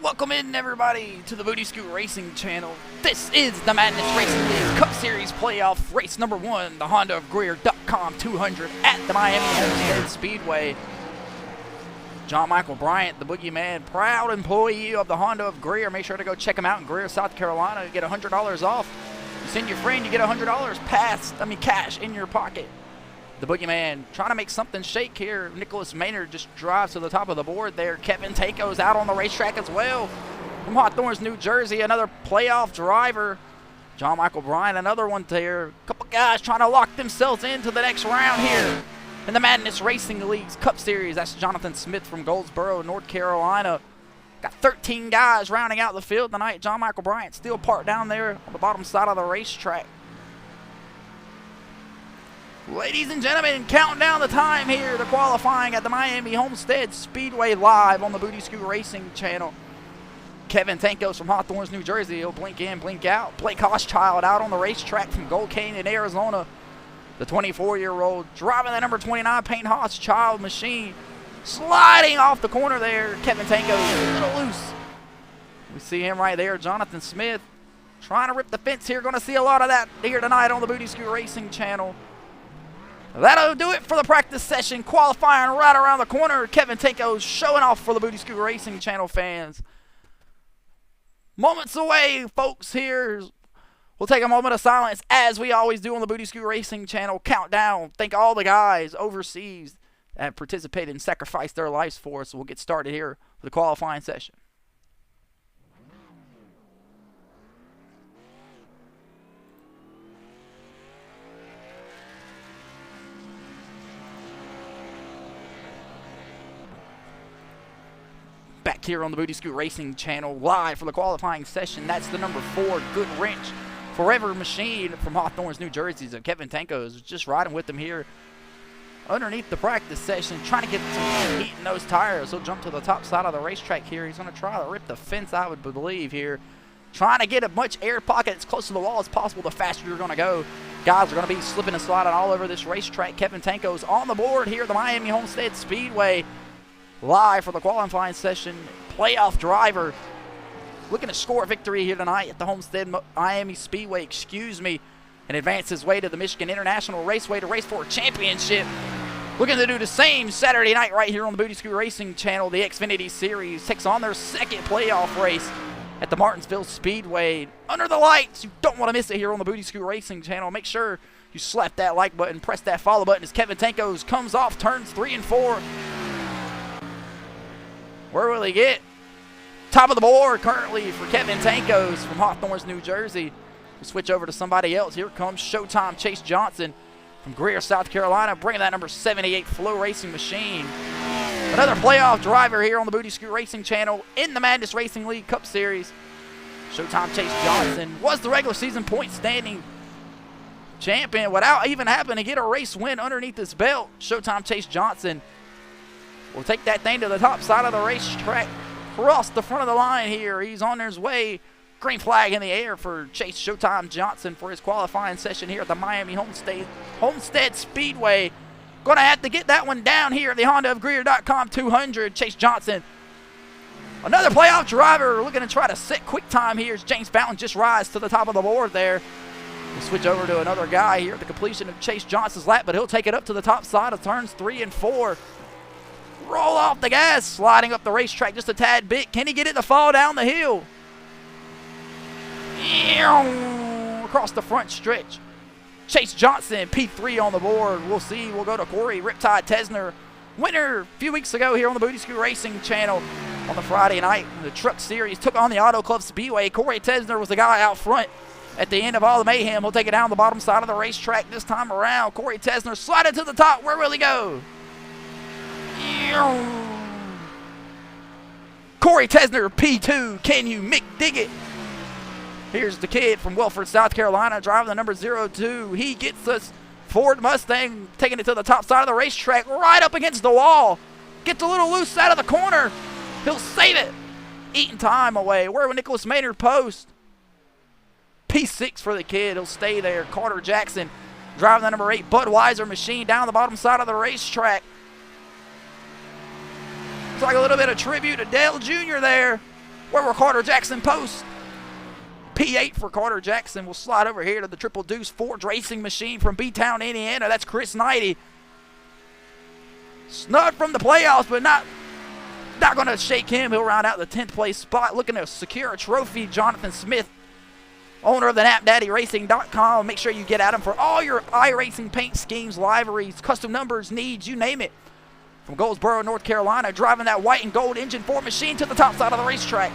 Welcome in, everybody, to the Booty Scoot Racing channel. This is the Madness Racing League Cup Series playoff race number 1, the Honda of Greer.com 200 at the Miami Homestead Speedway. John Michael Bryant, the boogeyman, proud employee of the Honda of Greer. Make sure to go check him out in Greer, South Carolina. You get $100 off. You send your friend, you get $100 cash in your pocket. The boogeyman trying to make something shake here. Nicholas Maynard just drives to the top of the board there. Kevin Taco's out on the racetrack as well. From Hawthorne, New Jersey, another playoff driver. John Michael Bryant, another one there. A couple guys trying to lock themselves into the next round here in the Madness Racing League's Cup Series. That's Jonathan Smith from Goldsboro, North Carolina. Got 13 guys rounding out the field tonight. John Michael Bryant still parked down there on the bottom side of the racetrack. Ladies and gentlemen, counting down the time here, the qualifying at the Miami Homestead Speedway live on the Booty Scoot Racing channel. Kevin Tankos from Hawthorne, New Jersey. He'll blink in, blink out. Blake Hochschild out on the racetrack from Gold Canyon, Arizona. The 24-year-old driving the number 29 Payne Hochschild machine. Sliding off the corner there. Kevin Tankos a little loose. We see him right there. Jonathan Smith trying to rip the fence here. Going to see a lot of that here tonight on the Booty Scoot Racing channel. That'll do it for the practice session. Qualifying right around the corner. Kevin Taco's showing off for the Booty Scoot Racing channel fans. Moments away, folks, here. We'll take a moment of silence, as we always do on the Booty Scoot Racing channel. Countdown. Thank all the guys overseas that have participated and sacrificed their lives for us. We'll get started here with the qualifying session. Back here on the Booty Scoot Racing channel, live for the qualifying session. That's the number 4 Good Wrench Forever machine from Hawthorne, New Jersey. So Kevin Tankos just riding with them here underneath the practice session, trying to get some heat in those tires. He'll jump to the top side of the racetrack here. He's going to try to rip the fence, I would believe, here. Trying to get as much air pocket as close to the wall as possible. The faster you're going to go, guys are going to be slipping and sliding all over this racetrack. Kevin Tankos on the board here at the Miami Homestead Speedway. Live for the qualifying session, playoff driver looking to score a victory here tonight at the Homestead Miami Speedway, and advance his way to the Michigan International Raceway to race for a championship. Looking to do the same Saturday night right here on the Booty Scoot Racing channel. The Xfinity Series takes on their second playoff race at the Martinsville Speedway. Under the lights, you don't want to miss it here on the Booty Scoot Racing channel. Make sure you slap that like button, press that follow button as Kevin Tankos comes off turns 3 and 4. Where will he get? Top of the board currently for Kevin Tankos from Hawthorne, New Jersey. We switch over to somebody else. Here comes Showtime Chase Johnson from Greer, South Carolina, bringing that number 78 Flow Racing machine. Another playoff driver here on the Booty Scoot Racing channel in the Madness Racing League Cup Series. Showtime Chase Johnson was the regular season point standing champion without even having to get a race win underneath his belt. Showtime Chase Johnson will take that thing to the top side of the racetrack, cross the front of the line here. He's on his way. Green flag in the air for Chase Showtime Johnson for his qualifying session here at the Miami Homestead Speedway. Going to have to get that one down here at the Honda of Greer.com 200. Chase Johnson, another playoff driver, looking to try to set quick time here as James Fountain just rides to the top of the board there. We'll switch over to another guy here at the completion of Chase Johnson's lap, but he'll take it up to the top side of turns 3 and 4. Roll off the gas, sliding up the racetrack just a tad bit. Can he get it to fall down the hill? Across the front stretch. Chase Johnson, P3 on the board. We'll see. We'll go to Corey Riptide Tesner, winner a few weeks ago here on the Booty Scoot Racing channel on the Friday night. The Truck Series took on the Auto Club Speedway. Corey Tesner was the guy out front at the end of all the mayhem. He'll take it down the bottom side of the racetrack this time around. Corey Tesner sliding to the top. Where will he go? Corey Tesner, P2. Can you Mick dig it? Here's the kid from Wilford, South Carolina, driving the number 02. He gets us Ford Mustang, taking it to the top side of the racetrack, right up against the wall. Gets a little loose out of the corner. He'll save it. Eating time away. Where will Nicholas Maynard post? P6 for the kid. He'll stay there. Carter Jackson, driving the number 8 Budweiser machine down the bottom side of the racetrack. It's like a little bit of tribute to Dale Jr. there. Where will Carter Jackson post? P8 for Carter Jackson. We'll slide over here to the Triple Deuce Ford Racing Machine from B-Town, Indiana. That's Chris Knighty. Snug from the playoffs, but not going to shake him. He'll round out the 10th place spot. Looking to secure a trophy, Jonathan Smith, owner of the NapDaddyRacing.com. Make sure you get at him for all your iRacing paint schemes, liveries, custom numbers, needs, you name it. From Goldsboro, North Carolina, driving that white and gold Engine 4 machine to the top side of the racetrack.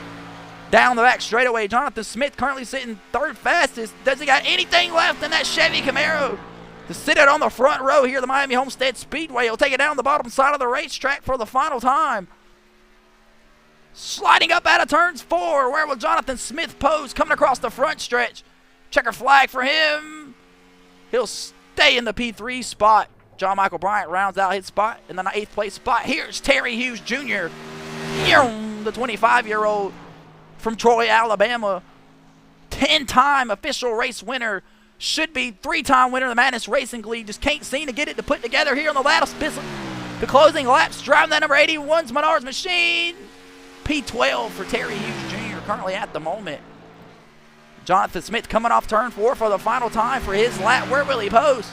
Down the back straightaway, Jonathan Smith currently sitting third fastest. Does he got anything left in that Chevy Camaro to sit it on the front row here at the Miami Homestead Speedway? He'll take it down the bottom side of the racetrack for the final time. Sliding up out of turns 4. Where will Jonathan Smith pose? Coming across the front stretch. Checker flag for him. He'll stay in the P3 spot. John Michael Bryant rounds out his spot in the 8th place spot. Here's Terry Hughes Jr., the 25-year-old from Troy, Alabama. 10-time official race winner. Should be 3-time winner of the Madness Racing League. Just can't seem to get it to put together here on the last the closing laps. Driving that number 81's Menards machine. P12 for Terry Hughes Jr. currently at the moment. Jonathan Smith coming off turn 4 for the final time for his lap. Where will he post?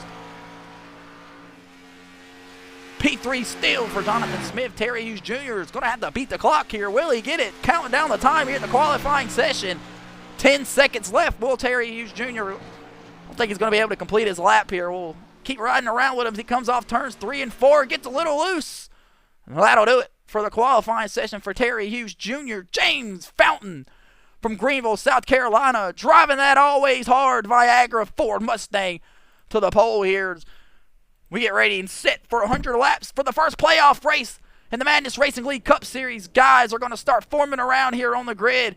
P3 still for Jonathan Smith. Terry Hughes Jr. is going to have to beat the clock here. Will he get it? Counting down the time here at the qualifying session. 10 seconds left. Will Terry Hughes Jr. I don't think he's going to be able to complete his lap here. We'll keep riding around with him as he comes off turns 3 and 4. Gets a little loose. And that'll do it for the qualifying session for Terry Hughes Jr. James Fountain from Greenville, South Carolina, driving that always hard Viagra Ford Mustang to the pole here. We get ready and set for 100 laps for the first playoff race in the Madness Racing League Cup Series. Guys are going to start forming around here on the grid,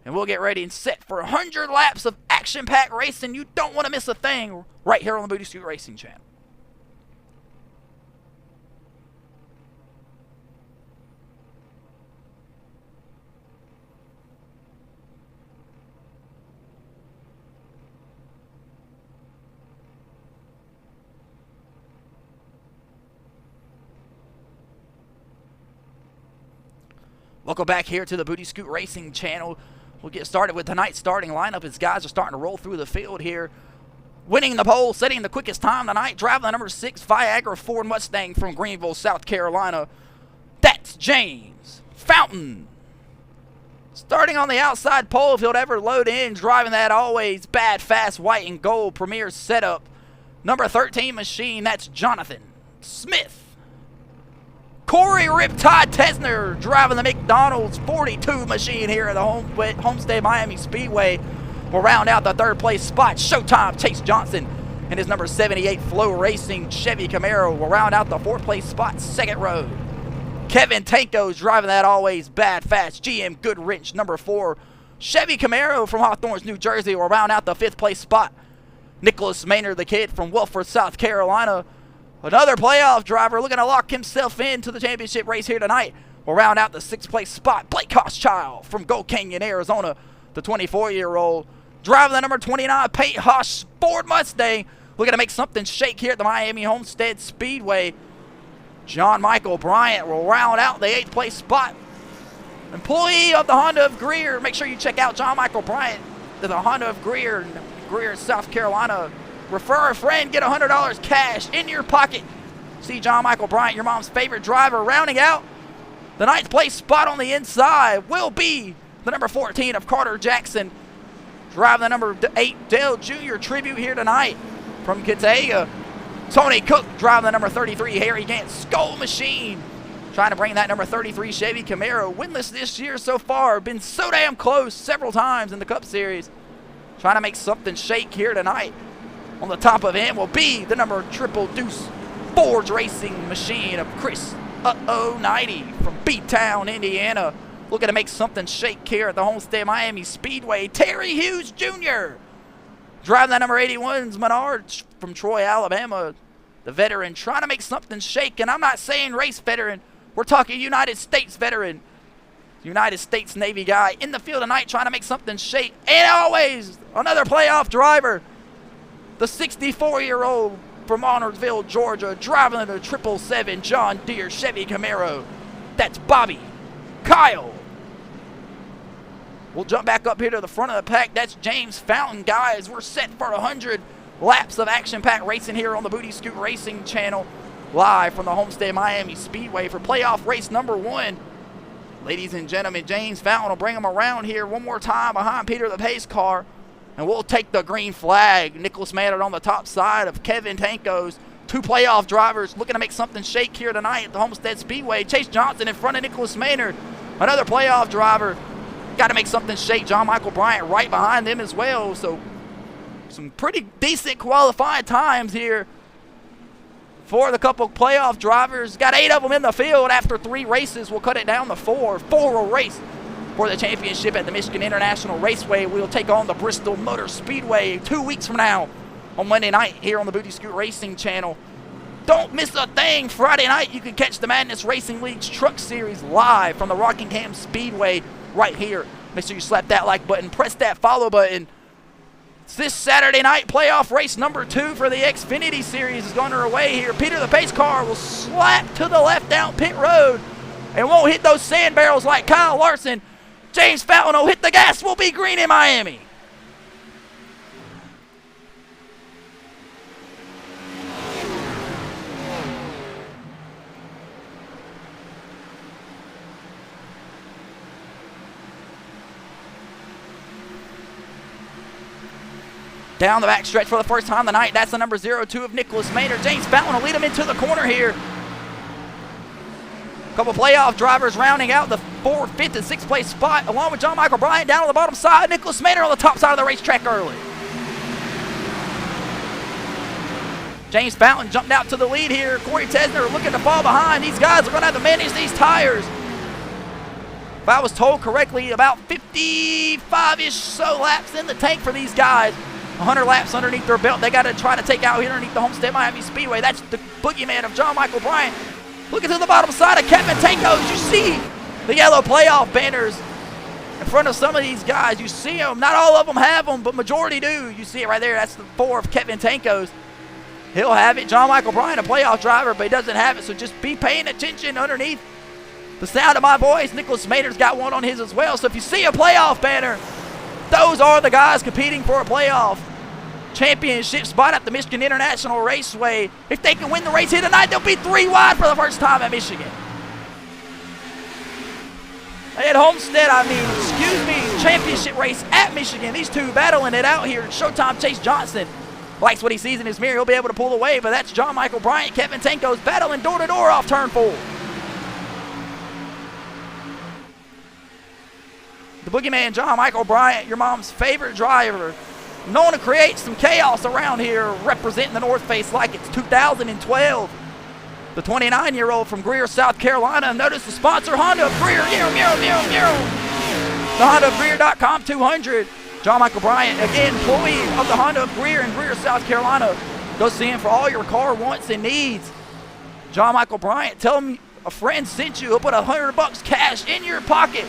and we'll get ready and set for 100 laps of action-packed racing. You don't want to miss a thing right here on the Booty Scoot Racing channel. Welcome back here to the Booty Scoot Racing channel. We'll get started with tonight's starting lineup as guys are starting to roll through the field here. Winning the pole, setting the quickest time tonight, driving the number 6 Viagra Ford Mustang from Greenville, South Carolina. That's James Fountain. Starting on the outside pole, if he'll ever load in, driving that always bad, fast, white and gold Premier setup. Number 13 machine, that's Jonathan Smith. Corey Riptide Tesner driving the McDonald's 42 machine here at the Homestead Miami Speedway. Will round out the 3rd place spot. Showtime Chase Johnson and his number 78 Flow Racing Chevy Camaro will round out the 4th place spot. 2nd row. Kevin Tanko's driving that always bad, fast GM Goodrich number 4 Chevy Camaro from Hawthorne, New Jersey will round out the 5th place spot. Nicholas Maynard, the kid from Wilford, South Carolina. Another playoff driver looking to lock himself into the championship race here tonight. Will round out the 6th place spot. Blake Hochschild from Gold Canyon, Arizona. The 24-year-old driving the number 29 Pate Hosh Ford Mustang. Looking to make something shake here at the Miami Homestead Speedway. John Michael Bryant will round out the 8th place spot. Employee of the Honda of Greer. Make sure you check out John Michael Bryant to the Honda of Greer, South Carolina. Refer a friend, get $100 cash in your pocket. See John Michael Bryant, your mom's favorite driver. Rounding out the 9th place spot on the inside will be the number 14 of Carter Jackson. Driving the number 8 Dale Jr. Tribute here tonight from Cataiga. Tony Cook driving the number 33 Harry Gant Skull Machine. Trying to bring that number 33 Chevy Camaro. Winless this year so far. Been so damn close several times in the Cup Series. Trying to make something shake here tonight. On the top of him will be the number Triple Deuce Ford Racing Machine of Chris Knighty from B-Town, Indiana. Looking to make something shake here at the Homestead Miami Speedway. Terry Hughes Jr. driving that number 81's Menards from Troy, Alabama. The veteran trying to make something shake. And I'm not saying race veteran. We're talking United States veteran. United States Navy guy in the field tonight trying to make something shake. And always another playoff driver. The 64-year-old from Honorsville, Georgia, driving the 777 John Deere Chevy Camaro. That's Bobby Kyle We'll jump back up here to the front of the pack. That's James Fountain, guys. We're set for 100 laps of action-packed racing here on the Booty Scoot Racing channel, live from the Homestead Miami Speedway for playoff race number 1. Ladies and gentlemen, James Fountain will bring them around here one more time behind Peter the pace car, and we'll take the green flag. Nicholas Maynard on the top side of Kevin Tanko's. 2 playoff drivers looking to make something shake here tonight at the Homestead Speedway. Chase Johnson in front of Nicholas Maynard, another playoff driver. Got to make something shake. John Michael Bryant right behind them as well. So some pretty decent qualifying times here for the couple playoff drivers. Got 8 of them in the field after 3 races. We'll cut it down to 4. 4 will race for the championship at the Michigan International Raceway. We'll take on the Bristol Motor Speedway 2 weeks from now on Monday night here on the Booty Scoot Racing channel. Don't miss a thing. Friday night, you can catch the Madness Racing League's Truck Series live from the Rockingham Speedway right here. Make sure you slap that like button, press that follow button. It's this Saturday night, playoff race number 2 for the Xfinity Series is going away here. Peter the pace car will slap to the left down pit road and won't hit those sand barrels like Kyle Larson. James Fountain will hit the gas. We'll be green in Miami. Down the back stretch for the first time tonight. That's the number 02 of Nicholas Maynard. James Fountain will lead him into the corner here. A couple playoff drivers rounding out the 4th, 5th, and 6th place spot, along with John Michael Bryant down on the bottom side. Nicholas Maynard on the top side of the racetrack early. James Fountain jumped out to the lead here. Corey Tesner looking to fall behind. These guys are going to have to manage these tires. If I was told correctly, about 55-ish so laps in the tank for these guys. 100 laps underneath their belt. They got to try to take out here underneath the Homestead Miami Speedway. That's the boogeyman of John Michael Bryant. Looking to the bottom side of Kevin Tanko's. You see the yellow playoff banners in front of some of these guys. You see them. Not all of them have them, but majority do. You see it right there. That's the 4 of Kevin Tanko's. He'll have it. John Michael Bryant, a playoff driver, but he doesn't have it, so just be paying attention underneath the sound of my voice. Nicholas Maynard's got one on his as well. So if you see a playoff banner, those are the guys competing for a playoff championship spot at the Michigan International Raceway. If they can win the race here tonight, they'll be 3 wide for the first time at Michigan. At Homestead, championship race at Michigan. These two battling it out here. Showtime Chase Johnson likes what he sees in his mirror. He'll be able to pull away, but that's John Michael Bryant. Kevin Tanko's battling door-to-door off turn 4. The boogeyman, John Michael Bryant, your mom's favorite driver, known to create some chaos around here, representing the North Face like it's 2012. The 29-year-old from Greer, South Carolina. Notice the sponsor, Honda of Greer. The Honda of Greer.com 200. John Michael Bryant, again, employee of the Honda of Greer in Greer, South Carolina. Go see him for all your car wants and needs. John Michael Bryant, tell him a friend sent you. He'll put $100 cash in your pocket.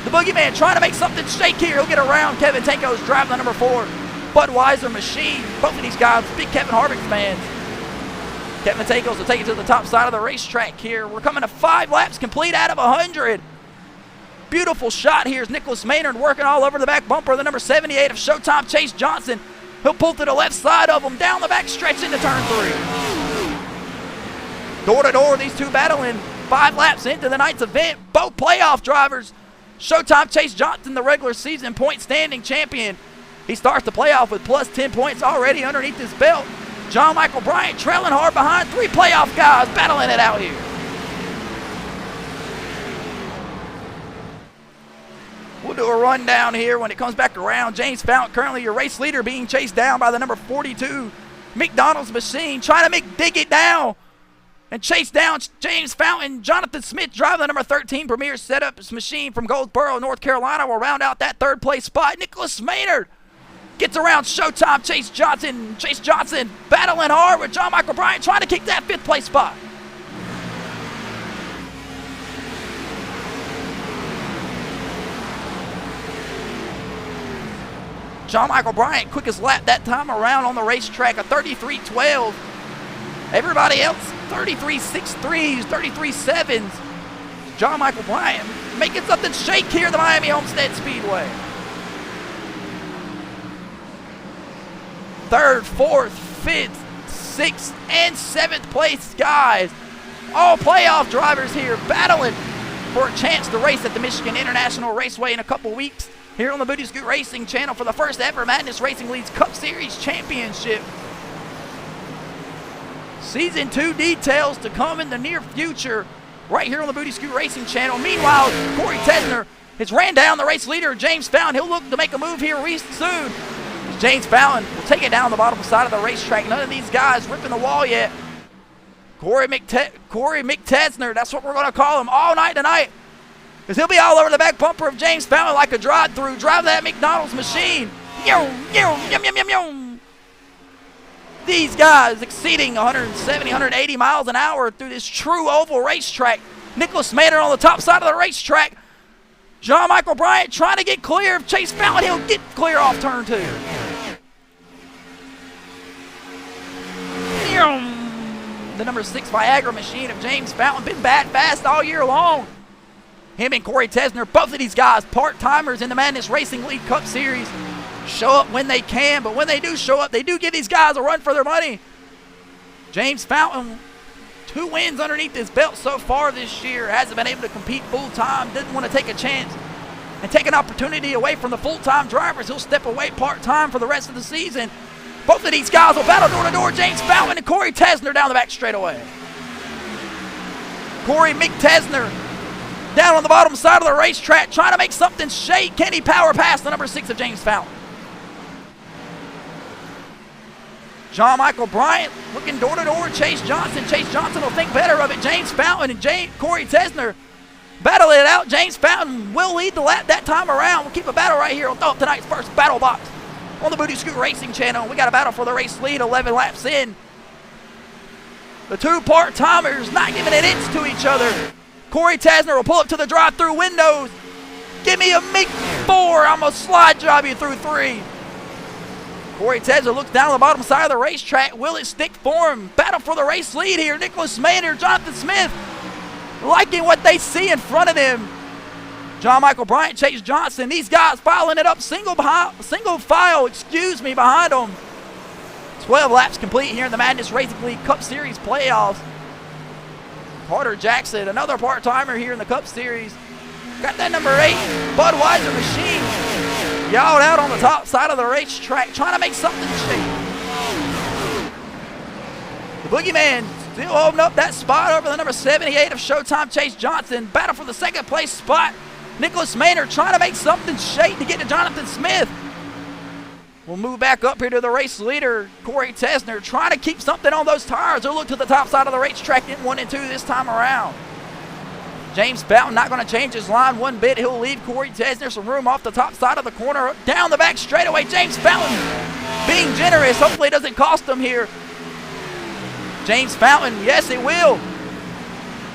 The boogeyman trying to make something shake here. He'll get around. Kevin Tanko's driving the number 4 Budweiser machine. Both of these guys, big Kevin Harvick fans. Kevin Tanko's will take it to the top side of the racetrack here. We're coming to 5 laps complete out of 100. Beautiful shot here is Nicholas Maynard working all over the back bumper. The number 78 of Showtime Chase Johnson. He'll pull to the left side of him, down the back stretch into turn 3. Door to door, these two battling 5 laps into the night's event. Both playoff drivers. Showtime Chase Johnson, the regular season point standing champion. He starts the playoff with plus 10 points already underneath his belt. John Michael Bryant trailing hard behind 3 playoff guys battling it out here. We'll do a rundown here when it comes back around. James Fountain, currently your race leader, being chased down by the number 42 McDonald's machine, trying to dig it down and chase down James Fountain. Jonathan Smith driving the number 13 Premier Setups machine from Goldsboro, North Carolina, will round out that 3rd place spot. Nicholas Maynard gets around Showtime Chase Johnson. Chase Johnson battling hard with John Michael Bryant, trying to kick that 5th place spot. John Michael Bryant, quickest lap that time around on the racetrack, a 33.12. Everybody else, 33.63s, 33.7s. John Michael Bryant making something shake here at the Miami Homestead Speedway. third, fourth, fifth, sixth, and seventh place guys. All playoff drivers here battling for a chance to race at the Michigan International Raceway in a couple weeks here on the Booty Scoot Racing channel for the first ever Madness Racing Leads Cup Series Championship. Season 2 details to come in the near future right here on the Booty Scoot Racing channel. Meanwhile, Corey Tesner has ran down the race leader, James Fountain. He'll look to make a move here soon. James Fountain will take it down the bottom side of the racetrack. None of these guys ripping the wall yet. Corey McTesner, that's what we're going to call him all night tonight, because he'll be all over the back bumper of James Fountain like a drive-through. Drive that McDonald's machine. These guys exceeding 170, 180 miles an hour through this true oval racetrack. Nicholas Manor on the top side of the racetrack. John Michael Bryant trying to get clear of Chase Fountain. He'll get clear off turn 2. The number 6 Viagra machine of James Fountain been bat fast all year long. Him and Corey Tesner, both of these guys, part-timers in the Madness Racing League Cup Series. Show up when they can, but when they do show up, they do give these guys a run for their money. James Fountain, 2 wins underneath his belt so far this year. Hasn't been able to compete full-time. Didn't want to take a chance and take an opportunity away from the full-time drivers. He'll step away part-time for the rest of the season. Both of these guys will battle door-to-door. James Fountain and Corey Tesner down the back straightaway. Corey McTesner down on the bottom side of the racetrack trying to make something shake. Can he power past the number 6 of James Fountain? John Michael Bryant looking door-to-door. Chase Johnson. Chase Johnson will think better of it. James Fountain and Corey Tesner battle it out. James Fountain will lead the lap that time around. We'll keep a battle right here. We'll throw up tonight's first battle box on the Booty Scoot Racing channel. We got a battle for the race lead 11 laps in. The 2 part-timers not giving an inch to each other. Corey Tesner will pull up to the drive-through windows. Give me a MIG 4. I'm going to slide drive you through 3. Corey Tesner looks down the bottom side of the racetrack. Will it stick for him? Battle for the race lead here. Nicholas Maynard, Jonathan Smith liking what they see in front of them. John Michael Bryant, Chase Johnson, these guys filing it up single file, behind them. 12 laps complete here in the Madness Racing League Cup Series playoffs. Carter Jackson, another part-timer here in the Cup Series. Got that number 8 Budweiser machine yelled out on the top side of the racetrack, trying to make something shake. The Boogeyman still holding up that spot over the number 78 of Showtime, Chase Johnson. Battle for the second place spot. Nicholas Maynard trying to make something shake to get to Jonathan Smith. We'll move back up here to the race leader, Corey Tesner, trying to keep something on those tires. He'll look to the top side of the racetrack in 1 and 2 this time around. James Fountain not going to change his line one bit. He'll leave Corey Tesner some room off the top side of the corner. Down the back straightaway, James Fountain being generous. Hopefully it doesn't cost him here. James Fountain, yes it will.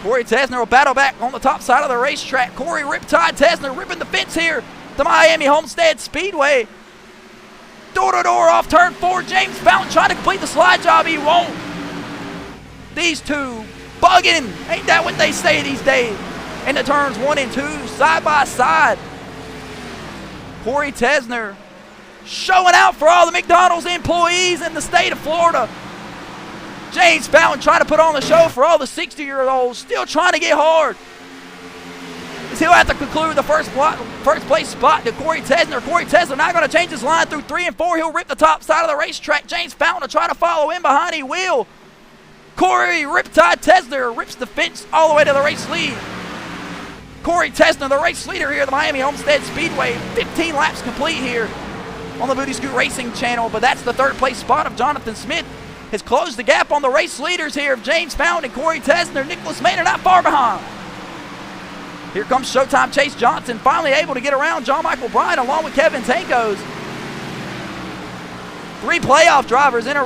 Corey Tesner will battle back on the top side of the racetrack. Corey Riptide Tesner ripping the fence here. The Miami Homestead Speedway. Door-to-door off turn 4. James Fountain trying to complete the slide job. He won't. These 2 bugging. Ain't that what they say these days? In the turns 1 and 2, side by side. Corey Tesner showing out for all the McDonald's employees in the state of Florida. James Fountain trying to put on the show for all the 60-year-olds, still trying to get hard. He'll have to conclude the first place spot to Corey Tesner. Corey Tesner not going to change his line through 3 and 4. He'll rip the top side of the racetrack. James Fountain will try to follow in behind. He will. Corey Riptide Tesner rips the fence all the way to the race lead. Corey Tesner, the race leader here at the Miami Homestead Speedway. 15 laps complete here on the Booty Scoot Racing channel, but that's the 3rd place spot of Jonathan Smith. Has closed the gap on the race leaders here of James Fountain and Corey Tesner. Nicholas Maynard not far behind. Here comes Showtime Chase Johnson, finally able to get around John Michael Bryant along with Kevin Tankos. 5 playoff drivers in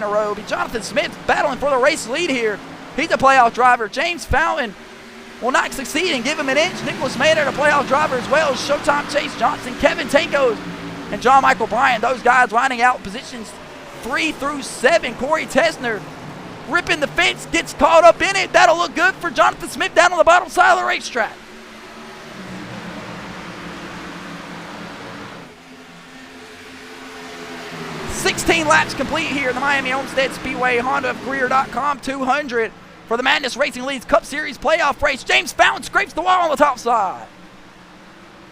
a row. Jonathan Smith battling for the race lead here. He's a playoff driver. James Fountain will not succeed and give him an inch. Nicholas Maynard, a playoff driver as well as Showtime Chase Johnson, Kevin Tankos, and John Michael Bryant. Those guys lining out positions 3 through 7. Corey Tesner ripping the fence, gets caught up in it. That'll look good for Jonathan Smith down on the bottom side of the racetrack. 16 laps complete here in the Miami Homestead Speedway Honda of Greer.com 200 for the Madness Racing Leads Cup Series playoff race. James Fountain scrapes the wall on the top side.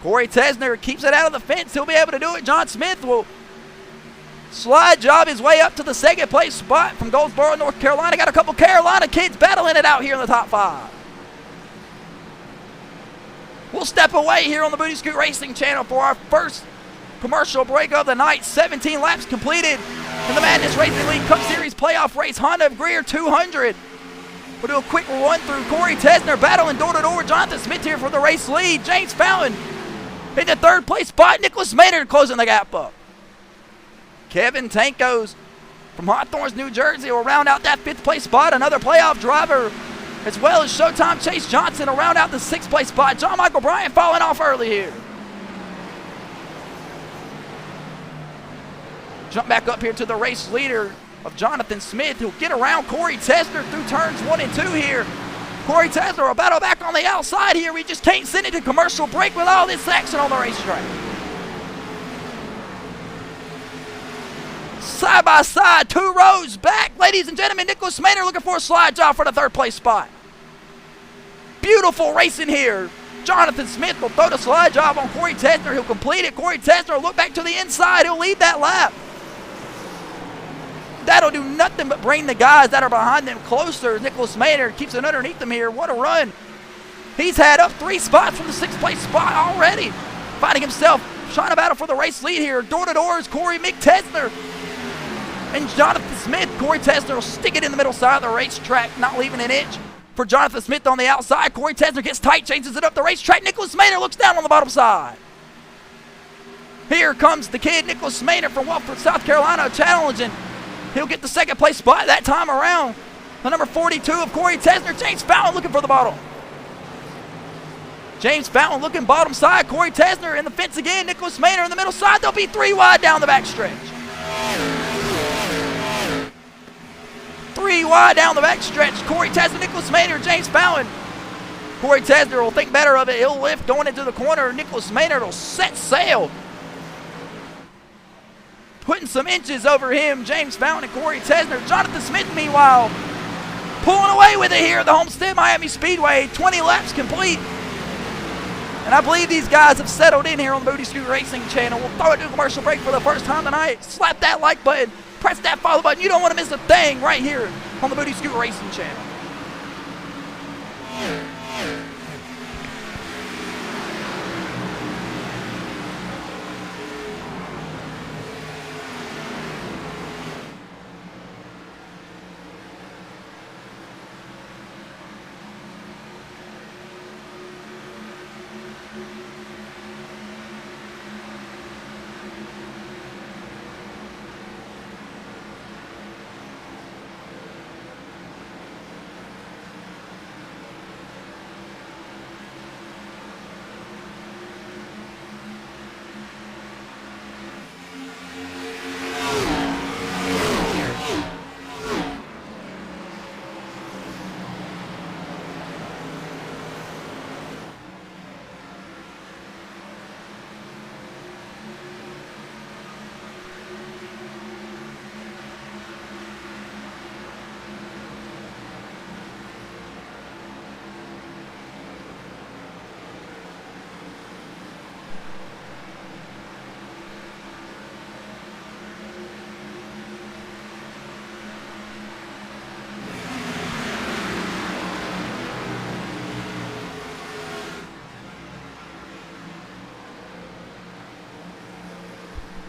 Corey Tesner keeps it out of the fence. He'll be able to do it. John Smith will slide job his way up to the second place spot from Goldsboro, North Carolina. Got a couple Carolina kids battling it out here in the top 5. We'll step away here on the Booty Scoot Racing channel for our first commercial break of the night. 17 laps completed in the Madness Racing League Cup Series playoff race, Honda of Greer 200. We'll do a quick run through. Corey Tesner battling door-to-door. Jonathan Smith here for the race lead. James Fountain in the third place spot. Nicholas Maynard closing the gap up. Kevin Tankos from Hawthorne, New Jersey will round out that 5th place spot. Another playoff driver, as well as Showtime Chase Johnson will round out the 6th place spot. John Michael Bryant falling off early here. Jump back up here to the race leader of Jonathan Smith, who'll get around Corey Tesner through turns 1 and 2 here. Corey Tesner will battle back on the outside here. We just can't send it to commercial break with all this action on the racetrack. Side by side, 2 rows back. Ladies and gentlemen, Nicholas Maynard looking for a slide job for the 3rd place spot. Beautiful racing here. Jonathan Smith will throw the slide job on Corey Tesner. He'll complete it. Corey Tesner will look back to the inside. He'll lead that lap. That'll do nothing but bring the guys that are behind them closer. Nicholas Maynard keeps it underneath them here. What a run. He's had up 3 spots from the 6th place spot already. Finding himself trying to battle for the race lead here. Door-to-door is Corey Tesner and Jonathan Smith. Corey Tesner will stick it in the middle side of the racetrack, not leaving an inch for Jonathan Smith on the outside. Corey Tesner gets tight, changes it up the racetrack. Nicholas Maynard looks down on the bottom side. Here comes the kid, Nicholas Maynard from Walford, South Carolina, challenging. He'll get the 2nd place spot that time around. The number 42 of Corey Tesner, James Fountain looking for the bottom. James Fountain looking bottom side. Corey Tesner in the fence again. Nicholas Maynard in the middle side. They'll be 3 wide down the back stretch. 3 wide down the back stretch. Corey Tesner, Nicholas Maynard, James Fountain. Corey Tesner will think better of it. He'll lift going into the corner. Nicholas Maynard will set sail. Putting some inches over him, James Fountain and Corey Tesner. Jonathan Smith, meanwhile, pulling away with it here at the Homestead Miami Speedway. 20 laps complete. And I believe these guys have settled in here on the Booty Scoot Racing channel. We'll throw it to a commercial break for the first time tonight. Slap that like button. Press that follow button. You don't want to miss a thing right here on the Booty Scoot Racing channel.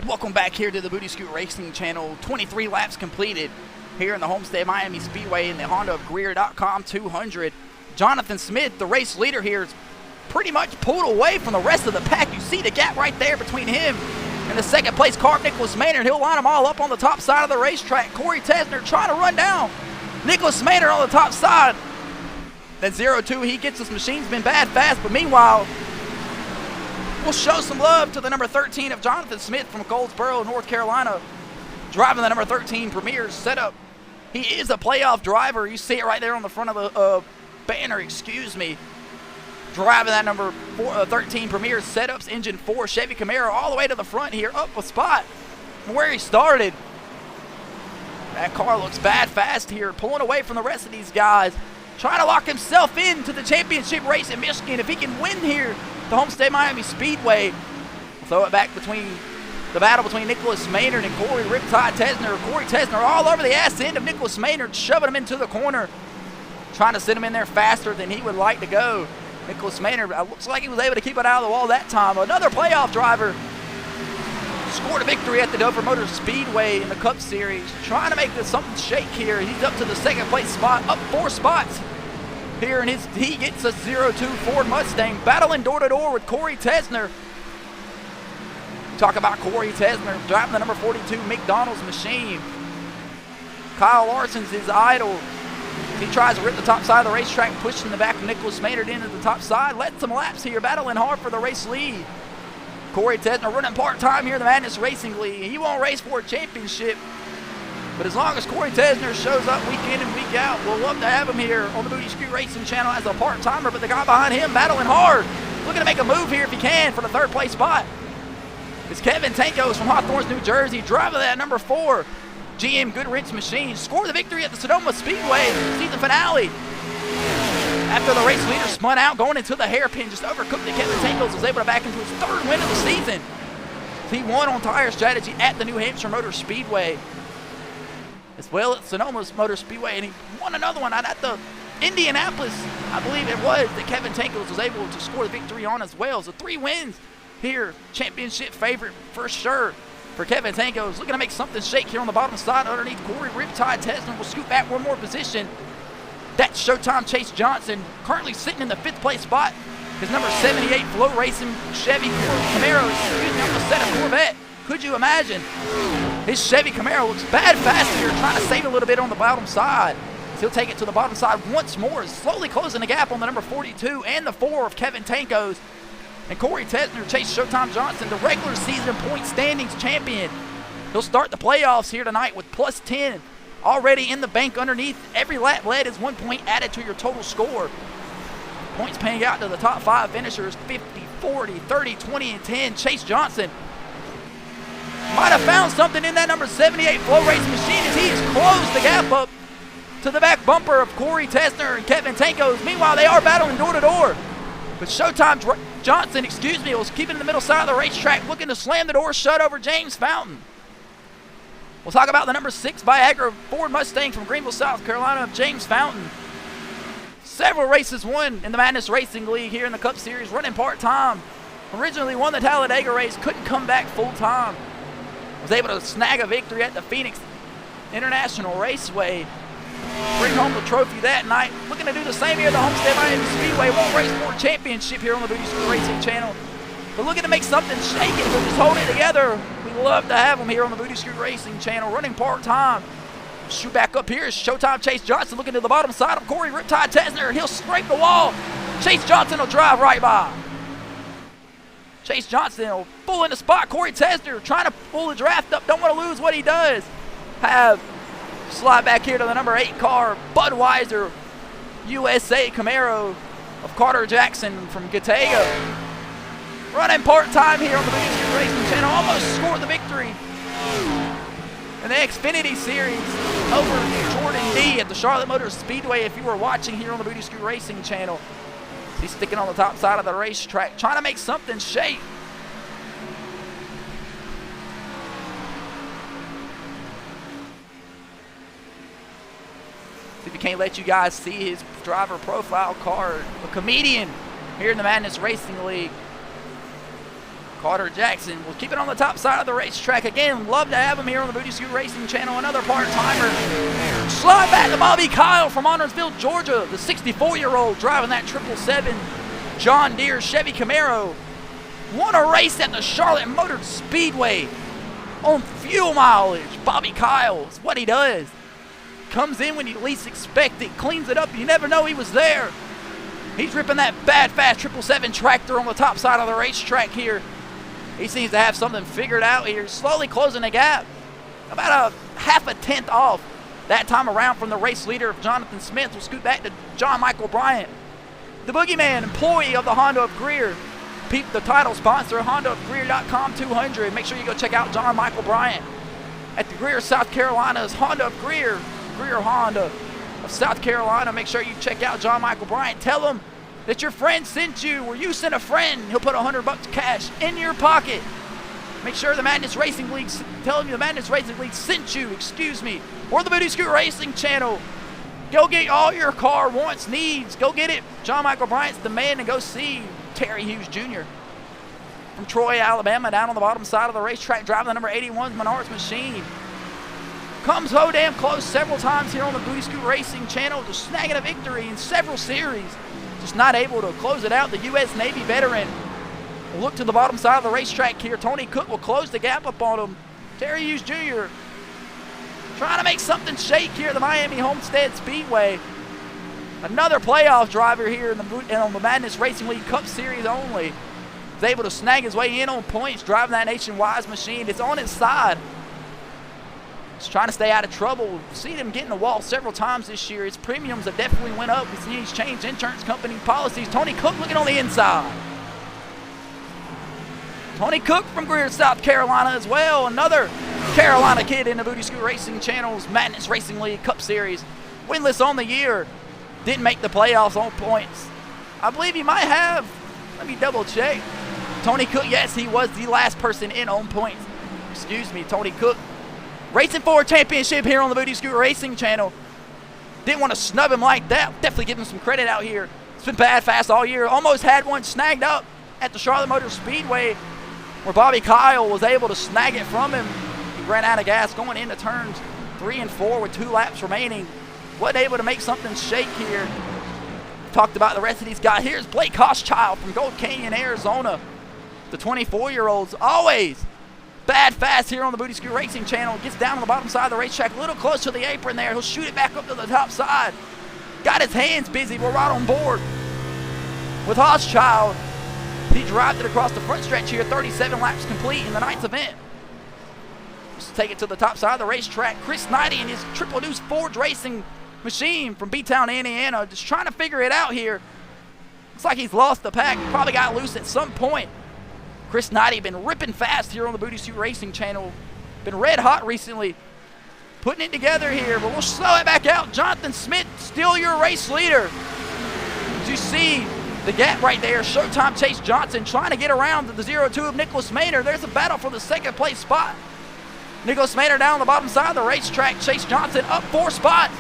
Welcome back here to the Booty Scoot Racing channel. 23 laps completed here in the Homestead Miami Speedway in the Honda of Greer.com 200. Jonathan Smith, the race leader here, is pretty much pulled away from the rest of the pack. You see the gap right there between him and the 2nd place car, Nicholas Maynard. He'll line them all up on the top side of the racetrack. Corey Tesner trying to run down Nicholas Maynard on the top side. That 0-2, he gets his machine's been bad fast, but meanwhile, we'll show some love to the number 13 of Jonathan Smith from Goldsboro, North Carolina, driving the number 13 Premier setup. He is a playoff driver. You see it right there on the front of the banner, excuse me. Driving that number 13 Premier setups, engine 4 Chevy Camaro all the way to the front here, up a spot from where he started. That car looks bad fast here, pulling away from the rest of these guys. Trying to lock himself into the championship race in Michigan. If he can win here, the Homestead Miami Speedway, we'll throw it back between the battle between Nicholas Maynard and Corey Riptide Tesner. Corey Tesner all over the ass end of Nicholas Maynard, shoving him into the corner, trying to send him in there faster than he would like to go. Nicholas Maynard, looks like he was able to keep it out of the wall that time. Another playoff driver scored a victory at the Dover Motor Speedway in the Cup Series. Trying to make this something shake here. He's up to the second place spot, up 4 spots here, and he gets a 02 Ford Mustang, battling door to door with Corey Tesner. Talk about Corey Tesner driving the number 42 McDonald's machine. Kyle Larson's his idol. He tries to rip the top side of the racetrack, pushing the back of Nicholas Maynard into the top side. Led some laps here, battling hard for the race lead. Corey Tesner running part-time here in the Madness Racing League. He won't race for a championship, but as long as Corey Tesner shows up week in and week out, we'll love to have him here on the Booty Scoot Racing channel as a part-timer. But the guy behind him battling hard, looking to make a move here if he can for the 3rd place spot. It's Kevin Tankos from Hawthorne, New Jersey, driving that number 4 GM Goodrich machine. Scored the victory at the Sonoma Speedway season finale. After the race leader spun out, going into the hairpin, just overcooked it. Kevin Tankos was able to back into his 3rd win of the season. He won on tire strategy at the New Hampshire Motor Speedway, as well as Sonoma's Motor Speedway, and he won another one at the Indianapolis, I believe it was, that Kevin Tankos was able to score the victory on as well. So 3 wins here, championship favorite for sure for Kevin Tankos. Looking to make something shake here on the bottom side underneath Corey Riptide Tesner. Will scoot back 1 more position. That's Showtime Chase Johnson, currently sitting in the 5th place spot. His number 78 Flow Racing Chevy Camaro, excuse me, I almost said a Corvette. Could you imagine? His Chevy Camaro looks bad fast here, trying to save a little bit on the bottom side. He'll take it to the bottom side once more, slowly closing the gap on the number 42 and the 4 of Kevin Tankos. And Corey Tesner, Chase Showtime Johnson, the regular season point standings champion. He'll start the playoffs here tonight with plus 10 already in the bank underneath. Every lap led is 1 point added to your total score. Points paying out to the top 5 finishers, 50, 40, 30, 20, and 10. Chase Johnson might have found something in that number 78 Flow Racing machine as he has closed the gap up to the back bumper of Corey Tesner and Kevin Tankos. Meanwhile, they are battling door to door. But Showtime Johnson, was keeping the middle side of the racetrack, looking to slam the door shut over James Fountain. We'll talk about the number 6 Viagra Ford Mustang from Greenville, South Carolina of James Fountain. Several races won in the Madness Racing League here in the Cup Series, running part-time. Originally won the Talladega race, couldn't come back full-time. Was able to snag a victory at the Phoenix International Raceway. Bring home the trophy that night. Looking to do the same here at the Homestead Miami Speedway. Won't race for a championship here on the Booty Scoot Racing channel, but looking to make something shake it. We'll just hold it together. We love to have them here on the Booty Scoot Racing channel, running part-time. Shoot back up here is Showtime Chase Johnson looking to the bottom side of Corey Riptide Tesner. He'll scrape the wall. Chase Johnson will drive right by. Chase Johnson will pull in the spot. Corey Tesner trying to pull the draft up. Don't want to lose what he does. Slide back here to the number 8 car, Budweiser USA Camaro of Carter Jackson from Gattega. Running part-time here on the Booty Scoot Racing channel. Almost scored the victory in the Xfinity Series over Jordan D at the Charlotte Motor Speedway. If you were watching here on the Booty Scoot Racing channel, he's sticking on the top side of the racetrack, trying to make something shake. See if he can't let you guys see his driver profile card. A comedian here in the Madness Racing League. Carter Jackson will keep it on the top side of the racetrack. Again, love to have him here on the Booty Scoot Racing channel. Another part-timer. Slide back to Bobby Kyle from Honorsville, Georgia. The 64-year-old driving that 777 John Deere Chevy Camaro. Won a race at the Charlotte Motor Speedway on fuel mileage. Bobby Kyle is what he does. Comes in when you least expect it, cleans it up. You never know he was there. He's ripping that bad, fast 777 tractor on the top side of the racetrack here. He seems to have something figured out here. Slowly closing the gap. About a half a tenth off that time around from the race leader of Jonathan Smith. Will scoot back to John Michael Bryant. The Boogeyman, employee of the Honda of Greer. The title sponsor, HondaofGreer.com 200. Make sure you go check out John Michael Bryant. at the Greer, South Carolina's Honda of Greer Honda of South Carolina. Make sure you check out John Michael Bryant. Tell him that your friend sent you, or you sent a friend. He'll put $100 cash in your pocket. Make sure the Madness Racing League, tell him the Madness Racing League sent you, or the Booty Scoot Racing channel. Go get all your car wants, needs. Go get it. John Michael Bryant's the man to go see. Terry Hughes Jr. from Troy, Alabama, down on the bottom side of the racetrack, driving the number 81 Menards machine. Comes so damn close several times here on the Booty Scoot Racing channel, just snagging a victory in several series. Just not able to close it out. The U.S. Navy veteran will look to the bottom side of the racetrack here. Tony Cook will close the gap up on him. Terry Hughes Jr. trying to make something shake here at the Miami Homestead Speedway. Another playoff driver here on the Madness Racing League Cup Series only. He's able to snag his way in on points, driving that Nationwide machine. It's on its side. He's trying to stay out of trouble. We've seen him get in the wall several times this year. His premiums have definitely went up. We've seen he's changed insurance company policies. Tony Cook looking on the inside. Tony Cook from Greer, South Carolina as well. Another Carolina kid in the Booty Scoot Racing Channel's Madness Racing League Cup Series. Winless on the year. Didn't make the playoffs on points. I believe he might have. Let me double check. Tony Cook, yes, he was the last person in on points. Excuse me, Tony Cook. Racing for a championship here on the Booty Scoot Racing channel. Didn't want to snub him like that. Definitely give him some credit out here. It's been bad fast all year. Almost had one snagged up at the Charlotte Motor Speedway where Bobby Kyle was able to snag it from him. He ran out of gas going into turns 3 and 4 with 2 laps remaining. Wasn't able to make something shake here. Talked about the rest of these guys. Here's Blake Hochschild from Gold Canyon, Arizona. The 24-year-olds always bad fast here on the Booty Scoot Racing channel. Gets down on the bottom side of the racetrack, a little close to the apron there. He'll shoot it back up to the top side. Got his hands busy. We're right on board with Hochschild. He drives it across the front stretch here. 37 laps complete in the night's event. Let's take it to the top side of the racetrack. Chris Knighty and his Triple Deuce Forge Racing machine from B-Town, Indiana, just trying to figure it out here. Looks like he's lost the pack. Probably got loose at some point. Chris Knighty been ripping fast here on the Booty Scoot Racing channel. Been red hot recently. Putting it together here, but we'll slow it back out. Jonathan Smith, still your race leader. As you see the gap right there, Showtime Chase Johnson trying to get around the 0-2 of Nicholas Maynard. There's a battle for the second place spot. Nicholas Maynard down on the bottom side of the racetrack. Chase Johnson up 4 spots.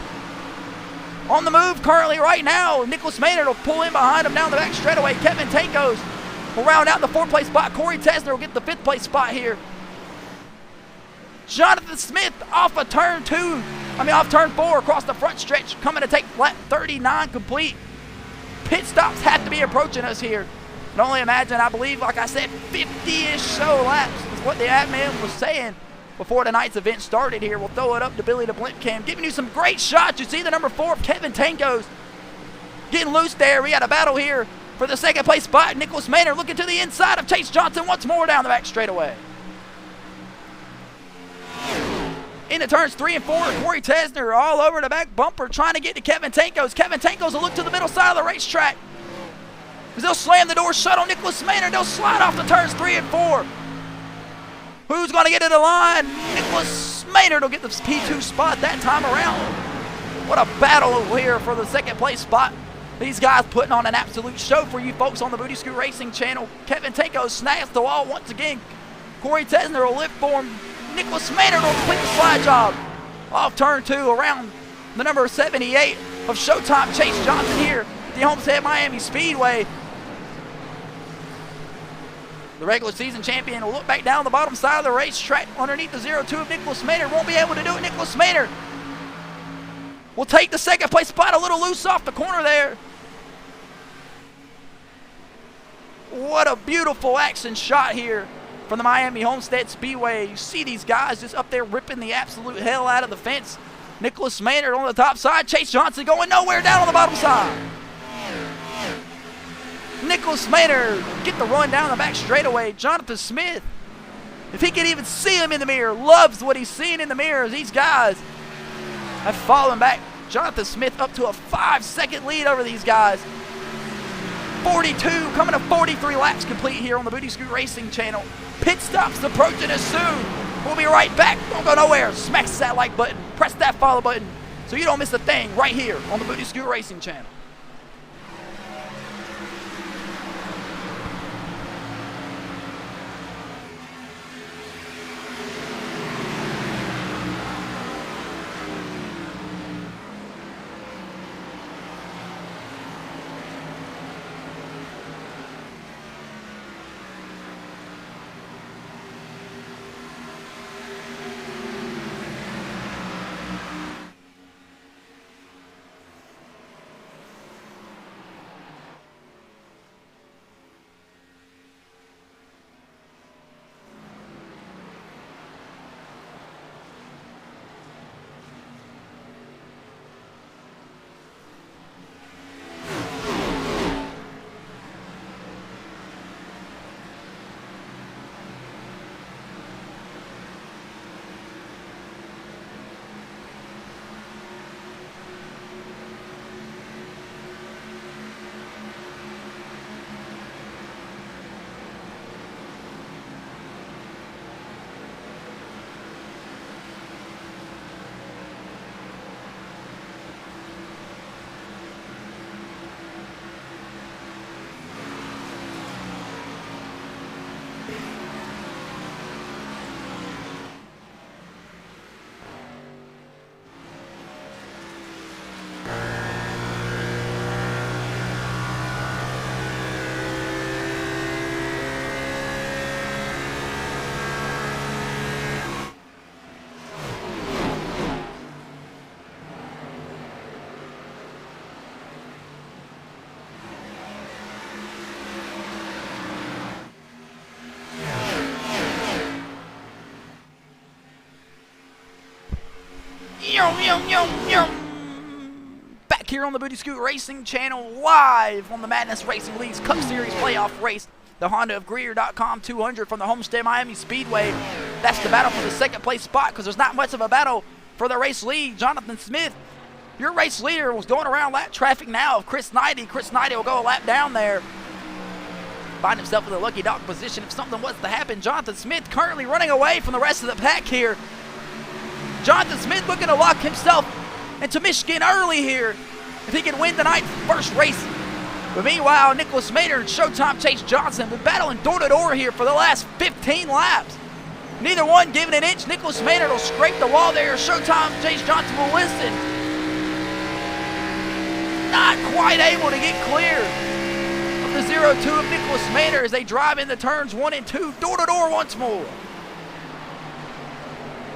On the move currently right now. Nicholas Maynard will pull in behind him down the back straightaway. Kevin Tankos will round out the 4th place spot. Corey Tesner will get the 5th place spot here. Jonathan Smith off turn 4 across the front stretch, coming to take lap 39 complete. Pit stops have to be approaching us here. Can only imagine, I believe, like I said, 50-ish so laps is what the admin was saying before tonight's event started here. We'll throw it up to Billy the Blimp Cam, giving you some great shots. You see the number 4 of Kevin Tankos getting loose there. We got a battle here for the 2nd place spot. Nicholas Maynard looking to the inside of Chase Johnson once more down the back straightaway. Into turns 3 and 4, Corey Tesner all over the back bumper trying to get to Kevin Tankos. Kevin Tankos will look to the middle side of the racetrack. They'll slam the door shut on Nicholas Maynard. They'll slide off the turns 3 and 4. Who's going to get to the line? Nicholas Maynard will get the P2 spot that time around. What a battle here for the 2nd place spot. These guys putting on an absolute show for you folks on the Booty Scoot Racing channel. Kevin Tankos snags the wall once again. Corey Tesner will lift for him. Nicholas Maynard will complete the slide job. Off turn 2 around the number 78 of Showtime Chase Johnson here at the Homestead Miami Speedway. The regular season champion will look back down the bottom side of the racetrack underneath the 0-2 of Nicholas Maynard. Won't be able to do it. Nicholas Maynard will take the 2nd place spot, a little loose off the corner there. What a beautiful action shot here from the Miami Homestead Speedway. You see these guys just up there ripping the absolute hell out of the fence. Nicholas Maynard on the top side. Chase Johnson going nowhere down on the bottom side. Nicholas Maynard get the run down the back straightaway. Jonathan Smith, if he could even see him in the mirror, loves what he's seeing in the mirror. These guys have fallen back. Jonathan Smith up to a 5-second lead over these guys. 42, coming to 43 laps complete here on the Booty Scoot Racing channel. Pit stops approaching us soon. We'll be right back. Don't go nowhere. Smash that like button. Press that follow button so you don't miss a thing right here on the Booty Scoot Racing channel. Back here on the Booty Scoot Racing channel, live on the Madness Racing League's Cup Series playoff race. The Honda of Greer.com 200 from the Homestead Miami Speedway. That's the battle for the second place spot because there's not much of a battle for the race lead. Jonathan Smith, your race leader, was going around lap traffic now of Chris Knighty. Chris Knighty will go a lap down there. Find himself in a lucky dog position if something was to happen. Jonathan Smith currently running away from the rest of the pack here. Jonathan Smith looking to lock himself into Michigan early here if he can win tonight's first race. But meanwhile, Nicholas Maynard and Showtime Chase Johnson have been battling door-to-door here for the last 15 laps. Neither one giving an inch. Nicholas Maynard will scrape the wall there. Showtime Chase Johnson will listen. Not quite able to get clear of the 0-2 of Nicholas Maynard as they drive into turns 1 and 2, door-to-door once more.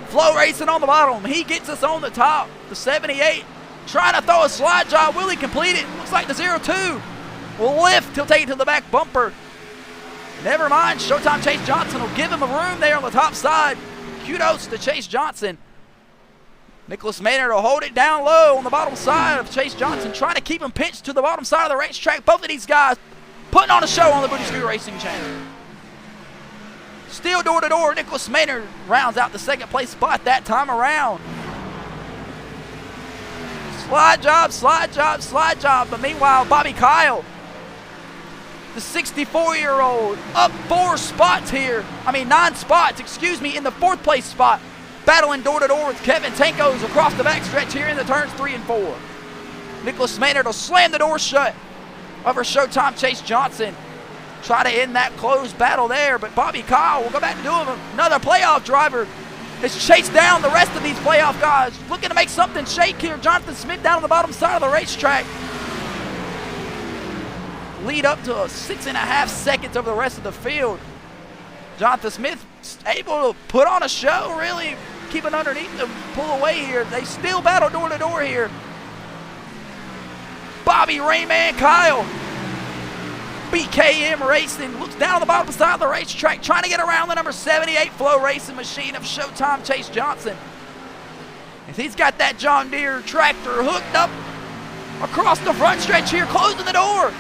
Flow Racing on the bottom. He gets us on the top. The 78 trying to throw a slide job. Will he complete it? Looks like the 0-2 will lift. He'll take it to the back bumper. Never mind. Showtime Chase Johnson will give him a room there on the top side. Kudos to Chase Johnson. Nicholas Maynard will hold it down low on the bottom side of Chase Johnson, trying to keep him pinched to the bottom side of the racetrack. Both of these guys putting on a show on the Booty Scoot Racing channel. Still door-to-door, Nicholas Maynard rounds out the second place spot that time around. Slide job, slide job, slide job. But meanwhile, Bobby Kyle, the 64-year-old, up 9 spots, excuse me, in the 4th place spot. Battling door-to-door with Kevin Tankos across the backstretch here in the turns 3 and 4. Nicholas Maynard will slam the door shut over Showtime Chase Johnson. Try to end that close battle there, but Bobby Kyle will go back to doing another playoff driver. Has chased down the rest of these playoff guys. Looking to make something shake here. Jonathan Smith down on the bottom side of the racetrack. Lead up to 6.5 seconds over the rest of the field. Jonathan Smith able to put on a show, really keeping underneath them, pull away here. They still battle door-to-door here. Bobby Rayman Kyle, BKM Racing, looks down on the bottom side of the racetrack, trying to get around the number 78 Flow Racing machine of Showtime Chase Johnson. If he's got that John Deere tractor hooked up across the front stretch here, closing the door.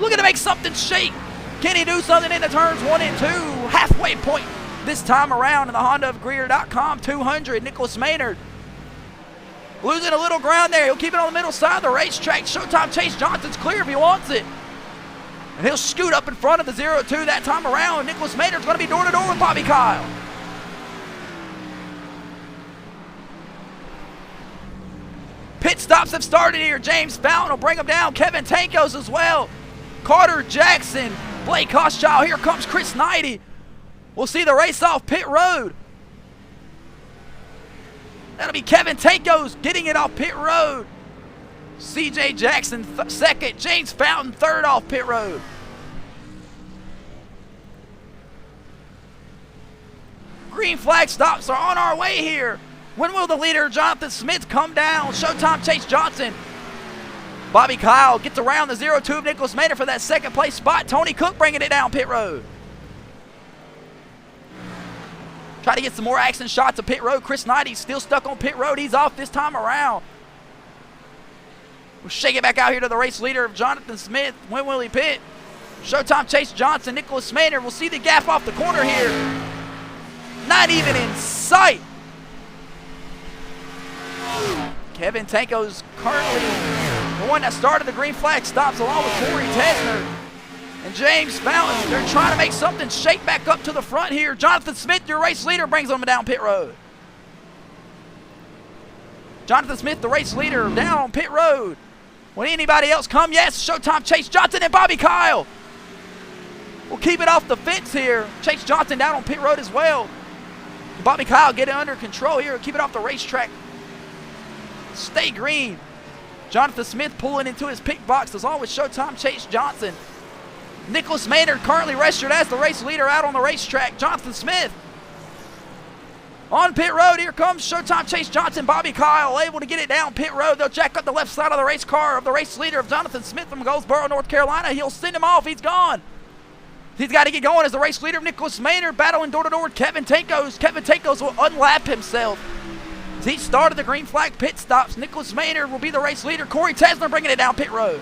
Looking to make something shake. Can he do something in the turns 1 and 2? Halfway point this time around in the Honda of Greer.com 200. Nicholas Maynard losing a little ground there. He'll keep it on the middle side of the racetrack. Showtime Chase Johnson's clear if he wants it. And he'll scoot up in front of the 0-2 that time around. Nicholas Maynard's going to be door-to-door with Bobby Kyle. Pit stops have started here. James Fountain will bring him down. Kevin Tankos as well. Carter Jackson, Blake Hochschild. Here comes Chris Knighty. We'll see the race off pit road. That'll be Kevin Tankos getting it off pit road. CJ Jackson second. James Fountain third off pit road. Green flag stops are on our way here. When will the leader, Jonathan Smith, come down? Showtime Chase Johnson. Bobby Kyle gets around the 0-2 of Nicholas Maynard for that second place spot. Tony Cook bringing it down pit road. Try to get some more action shots of pit road. Chris Knighty still stuck on pit road. He's off this time around. We'll shake it back out here to the race leader of Jonathan Smith. When will he pit? Showtime Chase Johnson, Nicholas Maynard. We'll see the gap off the corner here. Not even in sight. Kevin Tankos currently the one that started the green flag stops along with Corey Tesner and James Fountain. They're trying to make something shake back up to the front here. Jonathan Smith, your race leader, brings them down pit road. Jonathan Smith, the race leader, down on pit road. Will anybody else come? Yes, Showtime Chase Johnson and Bobby Kyle. We'll keep it off the fence here. Chase Johnson down on pit road as well. Bobby Kyle get it under control here. Keep it off the racetrack. Stay green. Jonathan Smith pulling into his pit box as always. Showtime Chase Johnson. Nicholas Maynard currently registered as the race leader out on the racetrack. Jonathan Smith on pit road. Here comes Showtime Chase Johnson. Bobby Kyle able to get it down pit road. They'll jack up the left side of the race car of the race leader of Jonathan Smith from Goldsboro, North Carolina. He'll send him off. He's gone. He's got to get going as the race leader of Nicholas Maynard battling door-to-door with Kevin Tankos. Kevin Tankos will unlap himself. As he started the green flag pit stops, Nicholas Maynard will be the race leader. Corey Tesler bringing it down pit road.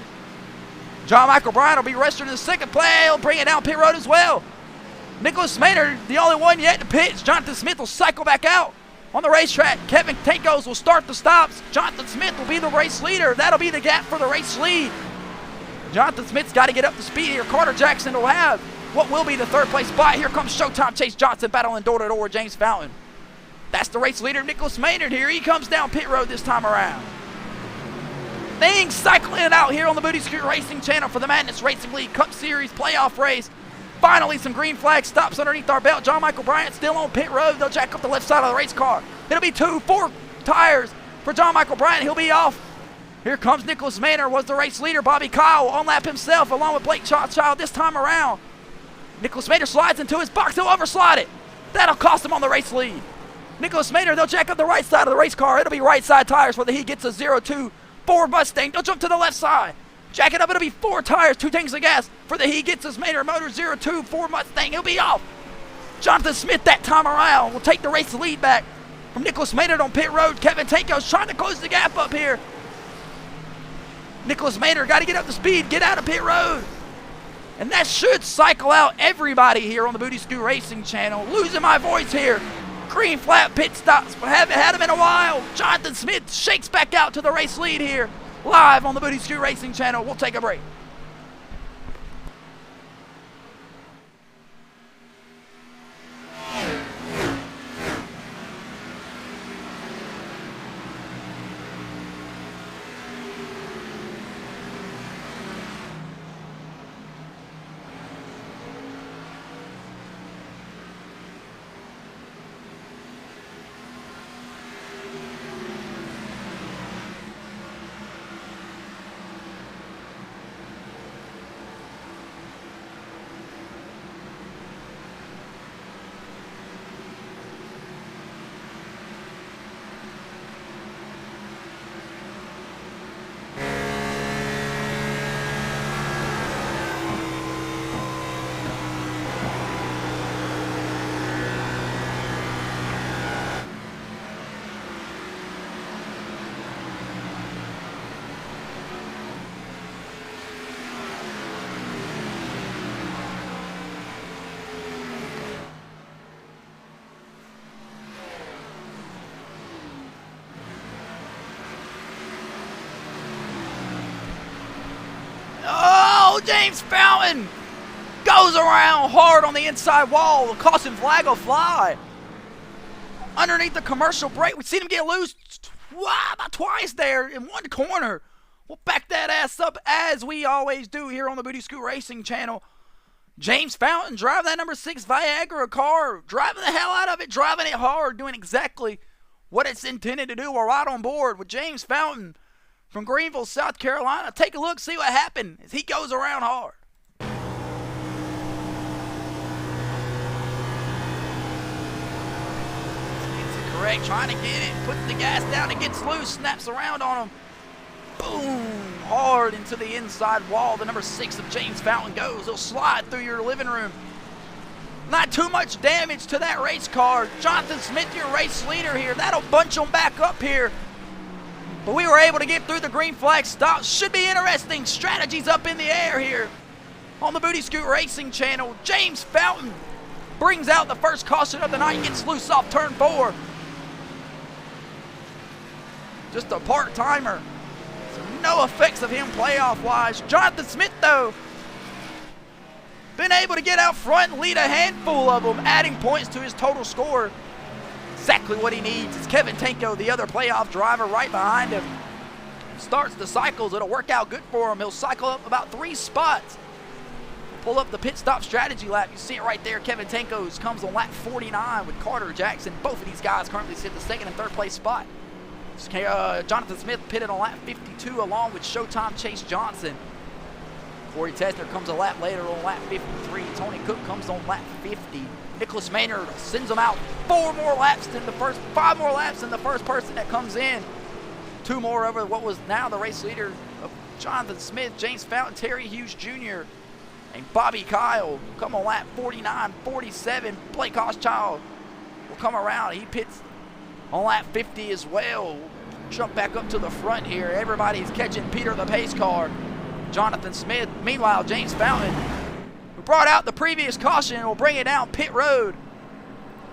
John Michael Bryan will be registered in the second play. He'll bring it down pit road as well. Nicholas Maynard, the only one yet to pitch. Jonathan Smith will cycle back out on the racetrack. Kevin Tankos will start the stops. Jonathan Smith will be the race leader. That'll be the gap for the race lead. Jonathan Smith's got to get up to speed here. Carter Jackson will have what will be the third place spot. Here comes Showtime Chase Johnson battling door-to-door with James Fountain. That's the race leader, Nicholas Maynard here. He comes down pit road this time around. Things cycling out here on the Booty Scoot Racing channel for the Madness Racing League Cup Series playoff race. Finally, some green flag stops underneath our belt. John Michael Bryant still on pit road. They'll jack up the left side of the race car. It'll be 4 tires for John Michael Bryant. He'll be off. Here comes Nicholas Maynard, was the race leader. Bobby Kyle will unlap himself along with Blake Child this time around. Nicholas Maynard slides into his box. He'll overslide it. That'll cost him on the race lead. Nicholas Maynard, they'll jack up the right side of the race car. It'll be right side tires for the he gets a 0-2 Ford Mustang. They'll jump to the left side. Jack it up. It'll be 4 tires, 2 tanks of gas for the he gets his Maynard Motor 0-2 Ford Mustang. He'll be off. Jonathan Smith that time around will take the race lead back from Nicholas Maynard on pit road. Kevin Tankos trying to close the gap up here. Nicholas Maynard got to get up to speed, get out of pit road. And that should cycle out everybody here on the Booty Scoot Racing channel. Losing my voice here. Green flat pit stops. We haven't had him in a while. Jonathan Smith shakes back out to the race lead here. Live on the Booty Scoot Racing channel. We'll take a break. James Fountain goes around hard on the inside wall. The caution flag will fly. Underneath the commercial break, we've seen him get loose Wow, about twice there in one corner. We'll back that ass up as we always do here on the Booty Scoot Racing channel. James Fountain driving that number 6 Viagra car, driving the hell out of it, driving it hard, doing exactly what it's intended to do. We're right on board with James Fountain from Greenville, South Carolina. Take a look, see what happened as he goes around hard. Correct, trying to get it, puts the gas down, it gets loose, snaps around on him. Boom, hard into the inside wall. The number 6 of James Fountain goes. He'll slide through your living room. Not too much damage to that race car. Jonathan Smith, your race leader here. That'll bunch him back up here. But we were able to get through the green flag stop. Should be interesting. Strategies up in the air here on the Booty Scoot Racing channel. James Fountain brings out the first caution of the night, gets loose off turn 4. Just a part-timer. So no effects of him playoff-wise. Jonathan Smith, though, been able to get out front and lead a handful of them, adding points to his total score. Exactly what he needs. It's Kevin Tanko, the other playoff driver, right behind him. Starts the cycles. It'll work out good for him. He'll cycle up about 3 spots. Pull up the pit stop strategy lap. You see it right there. Kevin Tanko comes on lap 49 with Carter Jackson. Both of these guys currently sit the 2nd and 3rd place spot. Jonathan Smith pitted on lap 52 along with Showtime Chase Johnson. Corey Tesner comes a lap later on lap 53. Tony Cook comes on lap 50. Nicholas Maynard sends them out 5 more laps than the first person that comes in. 2 more over what was now the race leader of Jonathan Smith, James Fountain, Terry Hughes Jr., and Bobby Kyle. Come on lap 49, 47. Blake Hochschild will come around. He pits on lap 50 as well. Jump back up to the front here. Everybody's catching Peter the pace car. Jonathan Smith. Meanwhile, James Fountain, who brought out the previous caution, will bring it down pit road.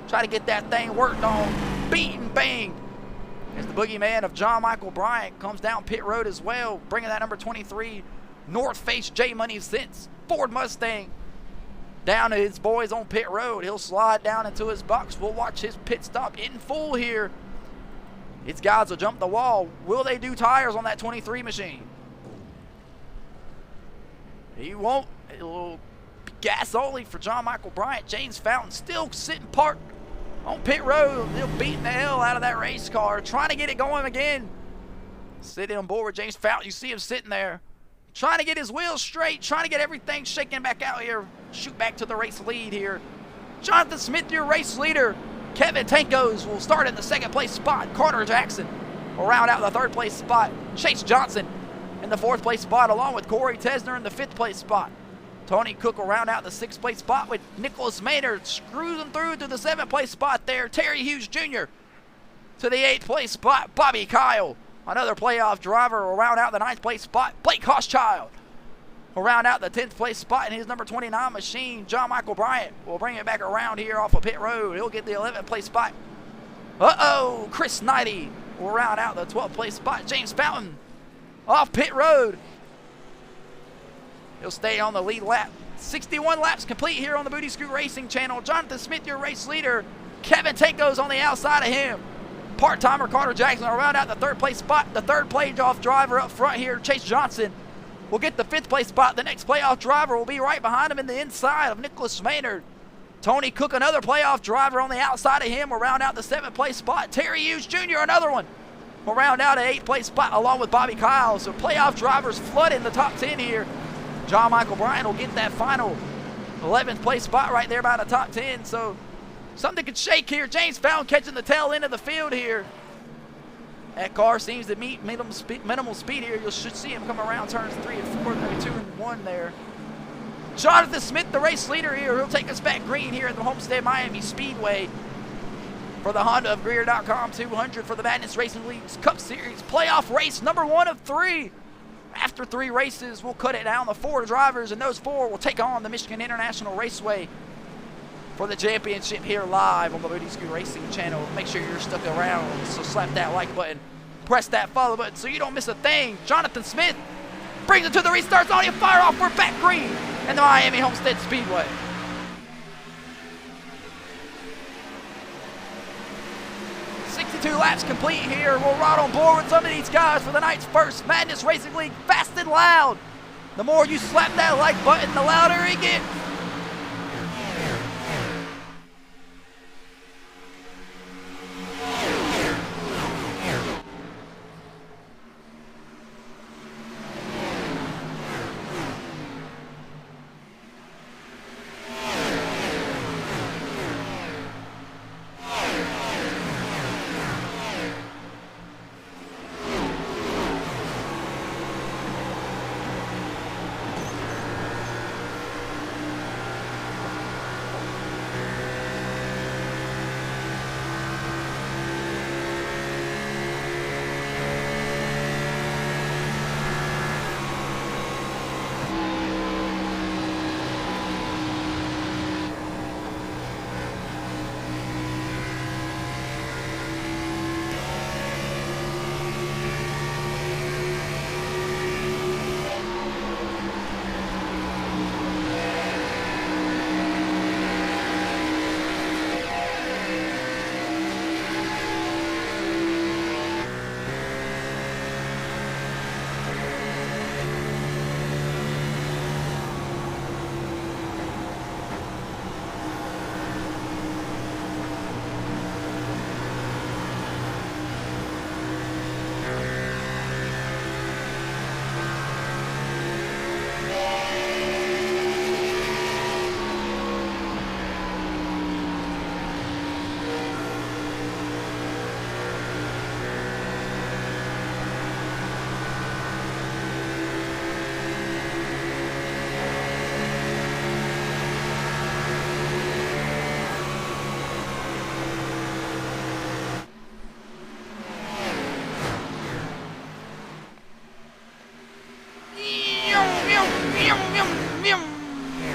Try to get that thing worked on. Beat and banged. As the boogeyman of John Michael Bryant comes down pit road as well, bringing that number 23 North Face J Money Sense Ford Mustang down to his boys on pit road. He'll slide down into his box. We'll watch his pit stop in full here. His guys will jump the wall. Will they do tires on that 23 machine? He won't. It'll be gas only for John Michael Bryant. James Fountain still sitting parked on pit road. He'll beat the hell out of that race car, trying to get it going again. Sitting on board with James Fountain. You see him sitting there, trying to get his wheels straight, trying to get everything shaking back out here. Shoot back to the race lead here. Jonathan Smith, your race leader. Kevin Tankos will start in the 2nd place spot. Carter Jackson will round out the 3rd place spot. Chase Johnson in the 4th place spot, along with Corey Tesner in the 5th place spot. Tony Cook will round out the 6th place spot with Nicholas Maynard cruising through to the 7th place spot there. Terry Hughes Jr. to the 8th place spot. Bobby Kyle, another playoff driver, will round out the 9th place spot. Blake Hochschild will round out the 10th place spot in his number 29 machine. John Michael Bryant will bring it back around here off of pit road. He'll get the 11th place spot. Chris Knighty will round out the 12th place spot. James Fountain off pit road. He'll stay on the lead lap. 61 laps complete here on the Booty Scoot Racing channel. Jonathan Smith, your race leader. Kevin Tanko's on the outside of him. Part-timer Carter Jackson will round out the 3rd place spot. The 3rd playoff driver up front here, Chase Johnson, will get the 5th place spot. The next playoff driver will be right behind him in the inside of Nicholas Maynard. Tony Cook, another playoff driver on the outside of him, will round out the 7th place spot. Terry Hughes Jr., another one, will round out an 8th place spot along with Bobby Kyle. So playoff drivers flooding the top 10 here. John Michael Bryant will get that final 11th place spot right there by the top 10. So something could shake here. James Fountain catching the tail end of the field here. That car seems to meet minimal speed here. You should see him come around turns 3 and 4, maybe 2 and 1 there. Jonathan Smith, the race leader here. He'll take us back green here at the Homestead Miami Speedway for the Honda of Greer.com 200 for the Madness Racing League's Cup Series playoff race number 1 of 3. After 3 races, we'll cut it down to 4 drivers, and those 4 will take on the Michigan International Raceway for the championship here live on the Booty Scoot Racing channel. Make sure you're stuck around, so slap that like button, press that follow button so you don't miss a thing. Jonathan Smith brings it to the restart zone. He'll fire off. We're back green in the Miami Homestead Speedway. 62 laps complete here. We'll ride on board with some of these guys for the night's first Madness Racing League Fast and Loud. The more you slap that like button, the louder it gets.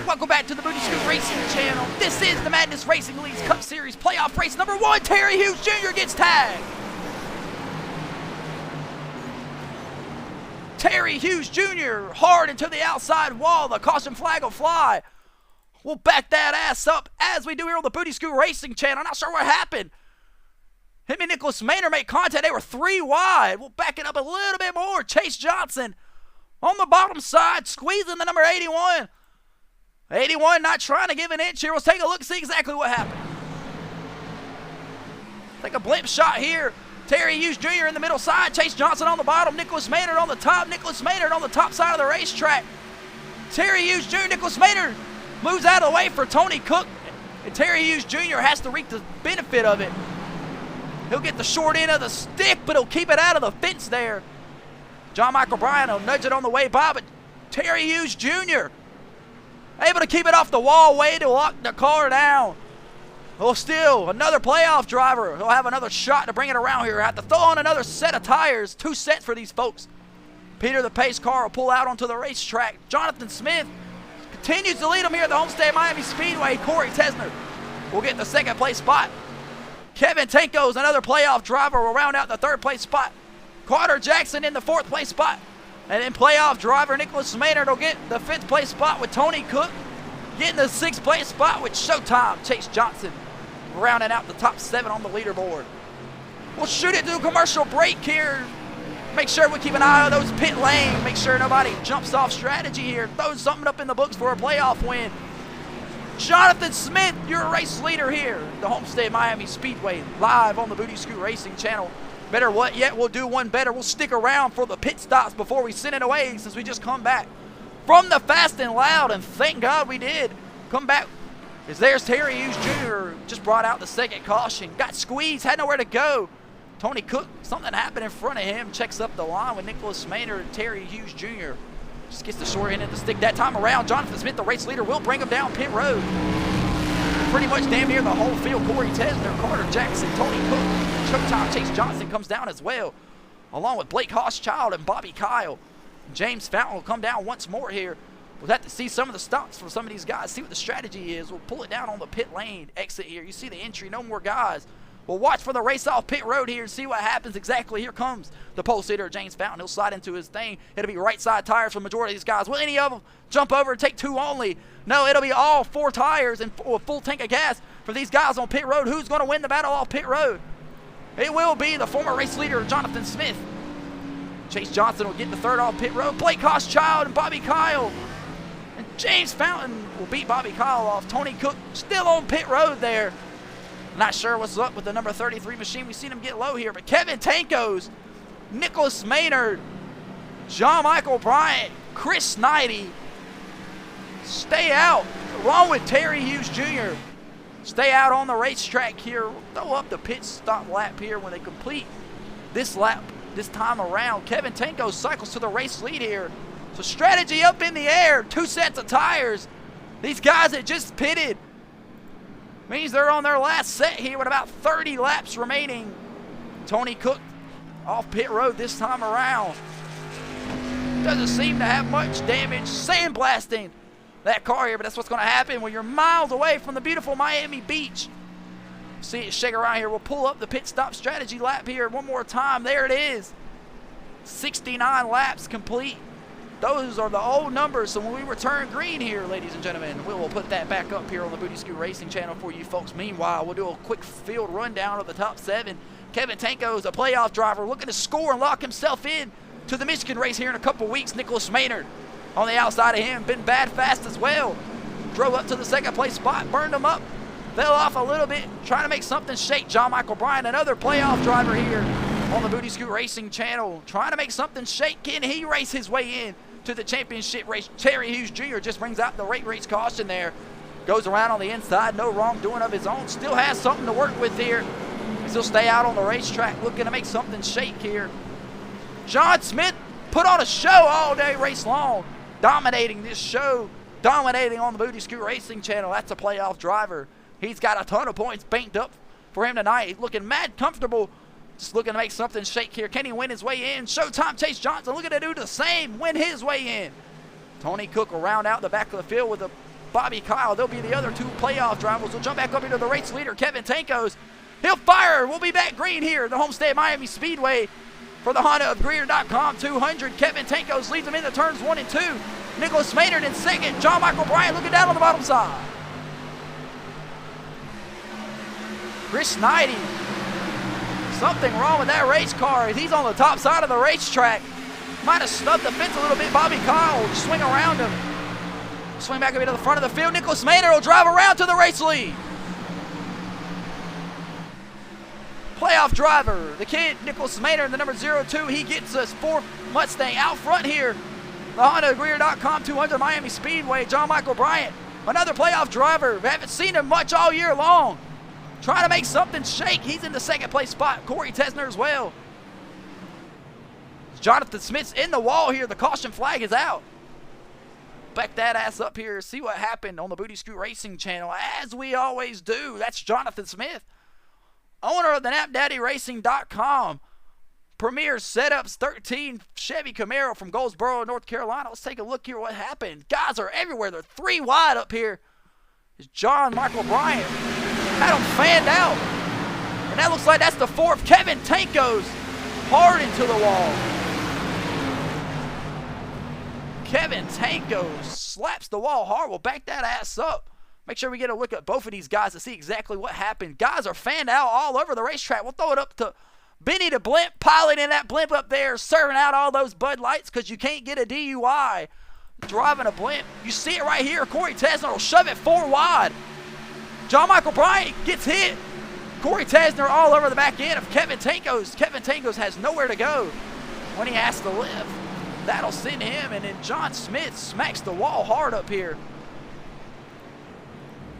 Welcome back to the Booty Scoot Racing channel. This is the Madness Racing League's Cup Series playoff race number 1. Terry Hughes Jr. gets tagged. Terry Hughes Jr. hard into the outside wall. The caution flag will fly. We'll back that ass up as we do here on the Booty Scoot Racing channel. Not sure what happened. Him and Nicholas Maynard made contact. They were 3 wide. We'll back it up a little bit more. Chase Johnson on the bottom side, squeezing the number 81. 81 not trying to give an inch here. Let's take a look and see exactly what happened. Take a blimp shot here. Terry Hughes Jr. in the middle side. Chase Johnson on the bottom. Nicholas Maynard on the top. Nicholas Maynard on the top side of the racetrack. Terry Hughes Jr. Nicholas Maynard moves out of the way for Tony Cook. And Terry Hughes Jr. has to reap the benefit of it. He'll get the short end of the stick, but he'll keep it out of the fence there. John Michael Bryan will nudge it on the way by, but Terry Hughes Jr. able to keep it off the wall, way to lock the car down. Well, still, another playoff driver. He'll have another shot to bring it around here. Have to throw on another set of tires. 2 sets for these folks. Peter the pace car will pull out onto the racetrack. Jonathan Smith continues to lead them here at the Homestead Miami Speedway. Corey Tesner will get the 2nd place spot. Kevin Tanko's another playoff driver will round out the 3rd place spot. Carter Jackson in the 4th place spot. And then playoff driver Nicholas Maynard will get the 5th place spot with Tony Cook. Getting the 6th place spot with Showtime Chase Johnson. Rounding out the top 7 on the leaderboard. We'll shoot it to a commercial break here. Make sure we keep an eye on those pit lanes. Make sure nobody jumps off strategy here. Throw something up in the books for a playoff win. Jonathan Smith, your race leader here. The Homestead Miami Speedway, live on the Booty Scoot Racing channel. Better what yet, we'll do one better. We'll stick around for the pit stops before we send it away, since we just come back from the Fast and Loud, and thank God we did come back. As there's Terry Hughes Jr. just brought out the 2nd caution. Got squeezed, had nowhere to go. Tony Cook, something happened in front of him. Checks up the line with Nicholas Maynard and Terry Hughes Jr. Just gets the short end of the stick that time around. Jonathan Smith, the race leader, will bring him down pit road. Pretty much damn near the whole field. Corey Tesner, Carter Jackson, Tony Cook, Showtime Chase Johnson comes down as well, along with Blake Hochschild and Bobby Kyle. James Fountain will come down once more here. We'll have to see some of the stops from some of these guys, see what the strategy is. We'll pull it down on the pit lane exit here. You see the entry, no more guys. We'll watch for the race off pit road here and see what happens exactly. Here comes the pole sitter, James Fountain. He'll slide into his thing. It'll be right side tires for the majority of these guys. Will any of them jump over and take 2 only? No, it'll be all 4 tires and a full tank of gas for these guys on pit road. Who's going to win the battle off pit road? It will be the former race leader, Jonathan Smith. Chase Johnson will get the third off pit road. Blake Hochschild and Bobby Kyle. And James Fountain will beat Bobby Kyle off. Tony Cook still on pit road there. Not sure what's up with the number 33 machine. We've seen him get low here, but Kevin Tankos, Nicholas Maynard, John Michael Bryant, Chris Knighty stay out, along with Terry Hughes Jr. Stay out on the racetrack here. Throw up the pit stop lap here when they complete this lap this time around. Kevin Tankos cycles to the race lead here. So strategy up in the air, 2 sets of tires. These guys that just pitted means they're on their last set here with about 30 laps remaining. Tony Cook off pit road this time around. Doesn't seem to have much damage. Sandblasting that car here, but that's what's going to happen when you're miles away from the beautiful Miami Beach. See it shake around here. We'll pull up the pit stop strategy lap here one more time. There it is. 69 laps complete. Those are the old numbers. So when we return green here, ladies and gentlemen, we will put that back up here on the Booty Scoot Racing channel for you folks. Meanwhile, we'll do a quick field rundown of the top 7. Kevin Tankos, a playoff driver, looking to score and lock himself in to the Michigan race here in a couple weeks. Nicholas Maynard on the outside of him, been bad fast as well. Drove up to the second place spot, burned him up, fell off a little bit, trying to make something shake. John Michael Bryant, another playoff driver here on the Booty Scoot Racing channel, trying to make something shake. Can he race his way in to the championship race? Terry Hughes Jr. just brings out the race caution there. Goes around on the inside, no wrongdoing of his own. Still has something to work with here. He'll stay out on the racetrack looking to make something shake here. John Smith put on a show all day race long, dominating this show, dominating on the Booty Scoot Racing channel. That's a playoff driver. He's got a ton of points banked up for him tonight. He's looking mad comfortable, just looking to make something shake here. Can he win his way in? Showtime Chase Johnson looking to do the same, win his way in. Tony Cook will round out the back of the field with a Bobby Kyle. They'll be the other 2 playoff drivers. We'll jump back up into the race leader, Kevin Tankos. He'll fire. We'll be back green here at the Homestead Miami Speedway for the Honda of Greer.com 200. Kevin Tankos leads them into turns 1 and 2. Nicholas Maynard in second. John Michael Bryant looking down on the bottom side. Chris Knighty. Something wrong with that race car. He's on the top side of the racetrack. Might have snubbed the fence a little bit. Bobby Kyle will swing around him. Swing back up into the front of the field. Nicholas Maynard will drive around to the race lead. Playoff driver, the kid, Nicholas Maynard, the number 02. He gets us Ford Mustang out front here. The Honda of Greer.com 200 Miami Speedway. John Michael Bryant, another playoff driver. We haven't seen him much all year long. Trying to make something shake. He's in the second place spot. Corey Tesner as well. Jonathan Smith's in the wall here. The caution flag is out. Back that ass up here. See what happened on the Booty Scoot Racing channel, as we always do. That's Jonathan Smith, owner of the NapDaddyRacing.com. Premier Setups 13 Chevy Camaro from Goldsboro, North Carolina. Let's take a look here what happened. Guys are everywhere. They're 3 wide up here. It's John Michael Bryant. Had them fanned out. And that looks like that's the 4th. Kevin Tankos hard into the wall. Kevin Tankos slaps the wall hard. We'll back that ass up. Make sure we get a look at both of these guys to see exactly what happened. Guys are fanned out all over the racetrack. We'll throw it up to Benny the Blimp, piloting that blimp up there, serving out all those Bud Lights because you can't get a DUI driving a blimp. You see it right here. Corey Tesner will shove it 4 wide. John Michael Bryant gets hit. Corey Tesner all over the back end of Kevin Tankos. Kevin Tankos has nowhere to go when he has to live. That'll send him, and then John Smith smacks the wall hard up here.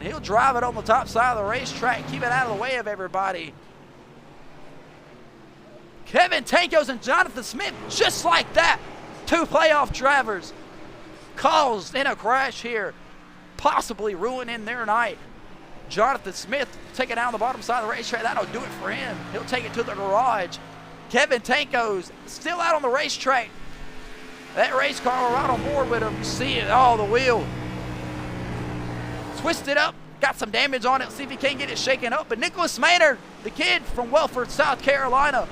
He'll drive it on the top side of the racetrack, keep it out of the way of everybody. Kevin Tankos and Jonathan Smith, just like that. 2 playoff drivers caused in a crash here, possibly ruining their night. Jonathan Smith taking down the bottom side of the racetrack. That'll do it for him. He'll take it to the garage. Kevin Tankos still out on the racetrack. That race car right on board with him. See it, oh, the wheel. Twisted up, got some damage on it. See if he can get it shaken up. But Nicholas Maynard, the kid from Welford, South Carolina,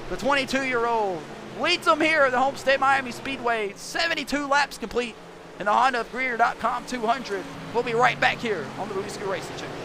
the 22-year-old, leads them here at the Homestead Miami Speedway. 72 laps complete in the Honda of Greer.com 200. We'll be right back here on the Booty Scoot Racing channel.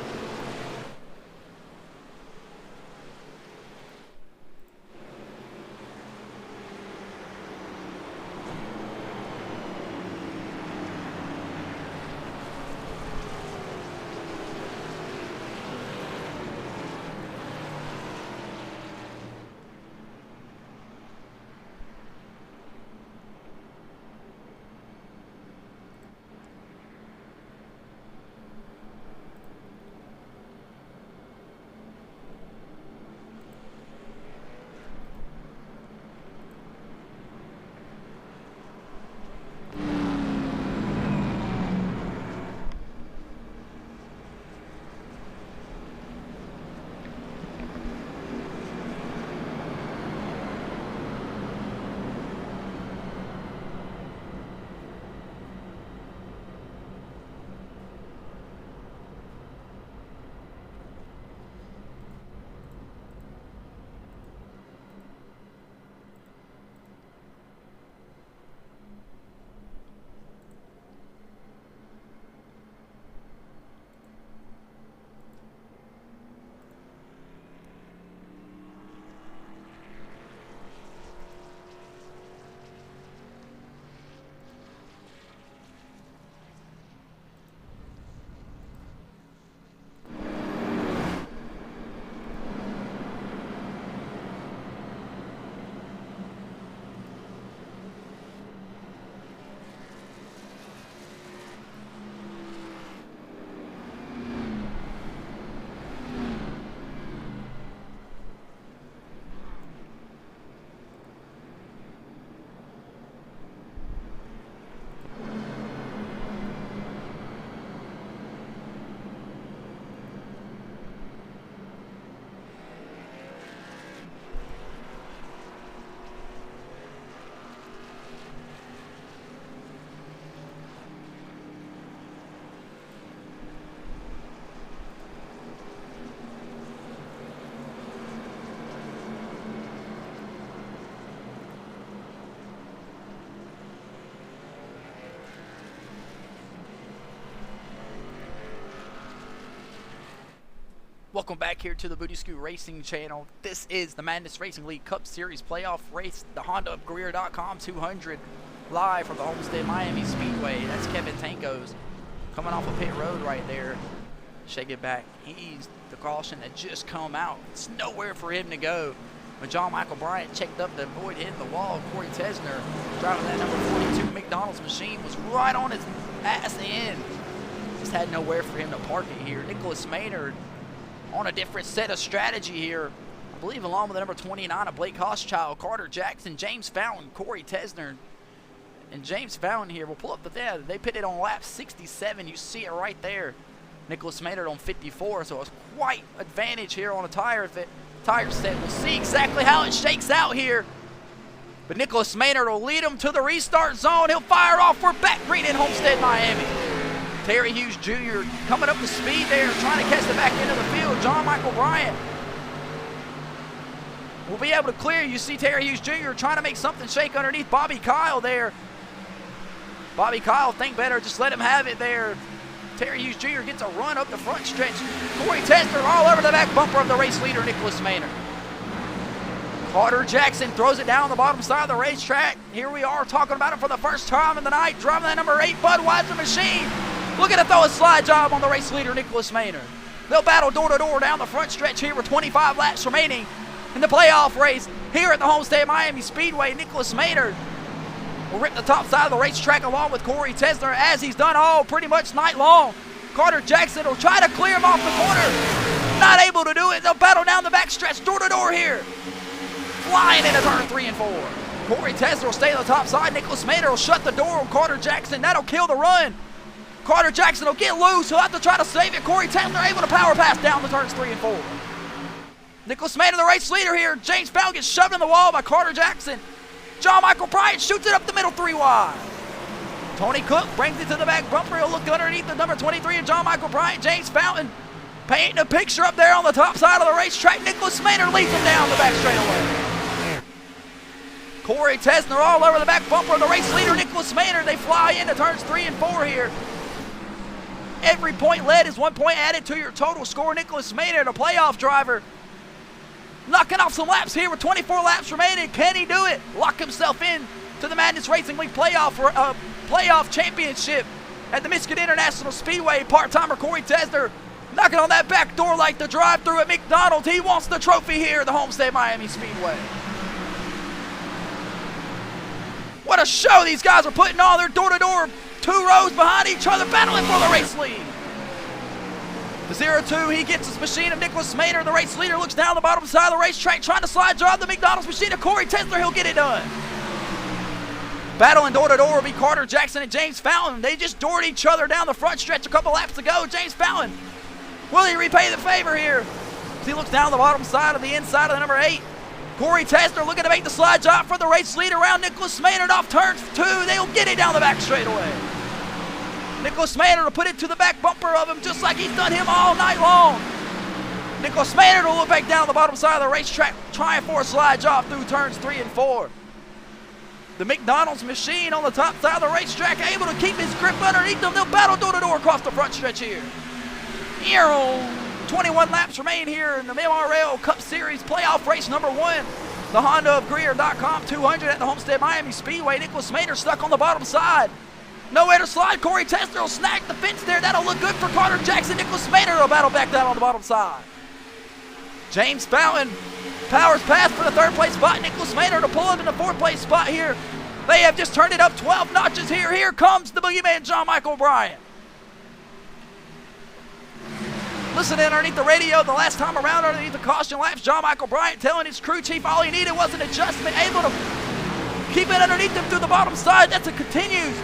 Welcome back here to the Booty Scoot Racing channel. This is the Madness Racing League Cup Series playoff race, the Honda of Greer.com 200, live from the Homestead Miami Speedway. That's Kevin Tankos coming off of pit road right there. Shake it back. He's the caution that just come out. It's nowhere for him to go. When John Michael Bryant checked up to avoid hitting the wall, Corey Tesner, driving that number 42 McDonald's machine, was right on his ass end. Just had nowhere for him to park it here. Nicholas Maynard on a different set of strategy here. I believe along with the number 29 of Blake Hochschild, Carter Jackson, James Fountain, Corey Tesner, and James Fountain here will pull up, but they pitted on lap 67. You see it right there. Nicholas Maynard on 54, so it's quite advantage here on a tire set. We'll see exactly how it shakes out here. But Nicholas Maynard will lead him to the restart zone. He'll fire off. We're back green in Homestead, Miami. Terry Hughes Jr. coming up to speed there, trying to catch the back end of the field. John Michael Bryant will be able to clear. You see Terry Hughes Jr. trying to make something shake underneath Bobby Kyle there. Bobby Kyle, think better, just let him have it there. Terry Hughes Jr. gets a run up the front stretch. Corey Tesner all over the back bumper of the race leader, Nicholas Maynard. Carter Jackson throws it down the bottom side of the racetrack. Here we are talking about it for the first time in the night, driving that number 8 Budweiser machine. Looking to throw a slide job on the race leader, Nicholas Maynard. They'll battle door-to-door down the front stretch here with 25 laps remaining in the playoff race here at the Homestead Miami Speedway. Nicholas Maynard will rip the top side of the racetrack along with Corey Tesner, as he's done all pretty much night long. Carter Jackson will try to clear him off the corner. Not able to do it. They'll battle down the back stretch door-to-door here. Flying into turn 3 and 4. Corey Tesner will stay on the top side. Nicholas Maynard will shut the door on Carter Jackson. That'll kill the run. Carter Jackson will get loose. He'll have to try to save it. Corey Tesner able to power pass down the turns 3 and 4. Nicholas Maynard, the race leader here. James Fountain gets shoved in the wall by Carter Jackson. John Michael Bryant shoots it up the middle 3 wide. Tony Cook brings it to the back bumper. He'll look underneath the number 23 of John Michael Bryant. James Fountain painting a picture up there on the top side of the racetrack. Nicholas Maynard leads him down the back straightaway. Corey Tesner all over the back bumper of the race leader, Nicholas Maynard. They fly into turns 3 and 4 here. Every point led is 1 point added to your total score. Nicholas Maynard, a playoff driver, knocking off some laps here with 24 laps remaining. Can he do it? Lock himself in to the Madness Racing League playoff championship at the Michigan International Speedway. Part-timer Corey Tesner knocking on that back door like the drive-thru at McDonald's. He wants the trophy here at the Homestead Miami Speedway. What a show these guys are putting on. They're door-to-door, 2 rows behind each other, battling for the race lead. The 0-2, he gets his machine of Nicholas Maynard. The race leader looks down the bottom side of the racetrack, trying to slide job the McDonald's machine of Corey Tesner. He'll get it done. Battling door-to-door will be Carter Jackson and James Fountain. They just doored each other down the front stretch a couple laps ago. James Fountain, will he repay the favor here? As he looks down the bottom side of the inside of the number 8. Corey Tesner looking to make the slide job for the race lead around Nicholas Maynard off turn 2. They'll get it down the back straightaway. Nicholas Maynard will put it to the back bumper of him just like he's done him all night long. Nicholas Maynard will look back down the bottom side of the racetrack, trying for a slide job through turns 3 and 4. The McDonald's machine on the top side of the racetrack able to keep his grip underneath them. They'll battle door-to-door across the front stretch here. 21 laps remain here in the MRL Cup Series playoff race number 1. The Honda of Greer.com 200 at the Homestead Miami Speedway. Nicholas Maynard stuck on the bottom side. Nowhere to slide. Corey Tesner will snag the fence there. That'll look good for Carter Jackson. Nicholas Maynard will battle back down on the bottom side. James Fountain powers past for the 3rd place spot. Nicholas Maynard will pull up in the 4th place spot here. They have just turned it up 12 notches here. Here comes the boogeyman, John Michael Bryant. Listening underneath the radio the last time around underneath the caution laps, John Michael Bryant telling his crew chief all he needed was an adjustment, able to keep it underneath him through the bottom side. That's it, continues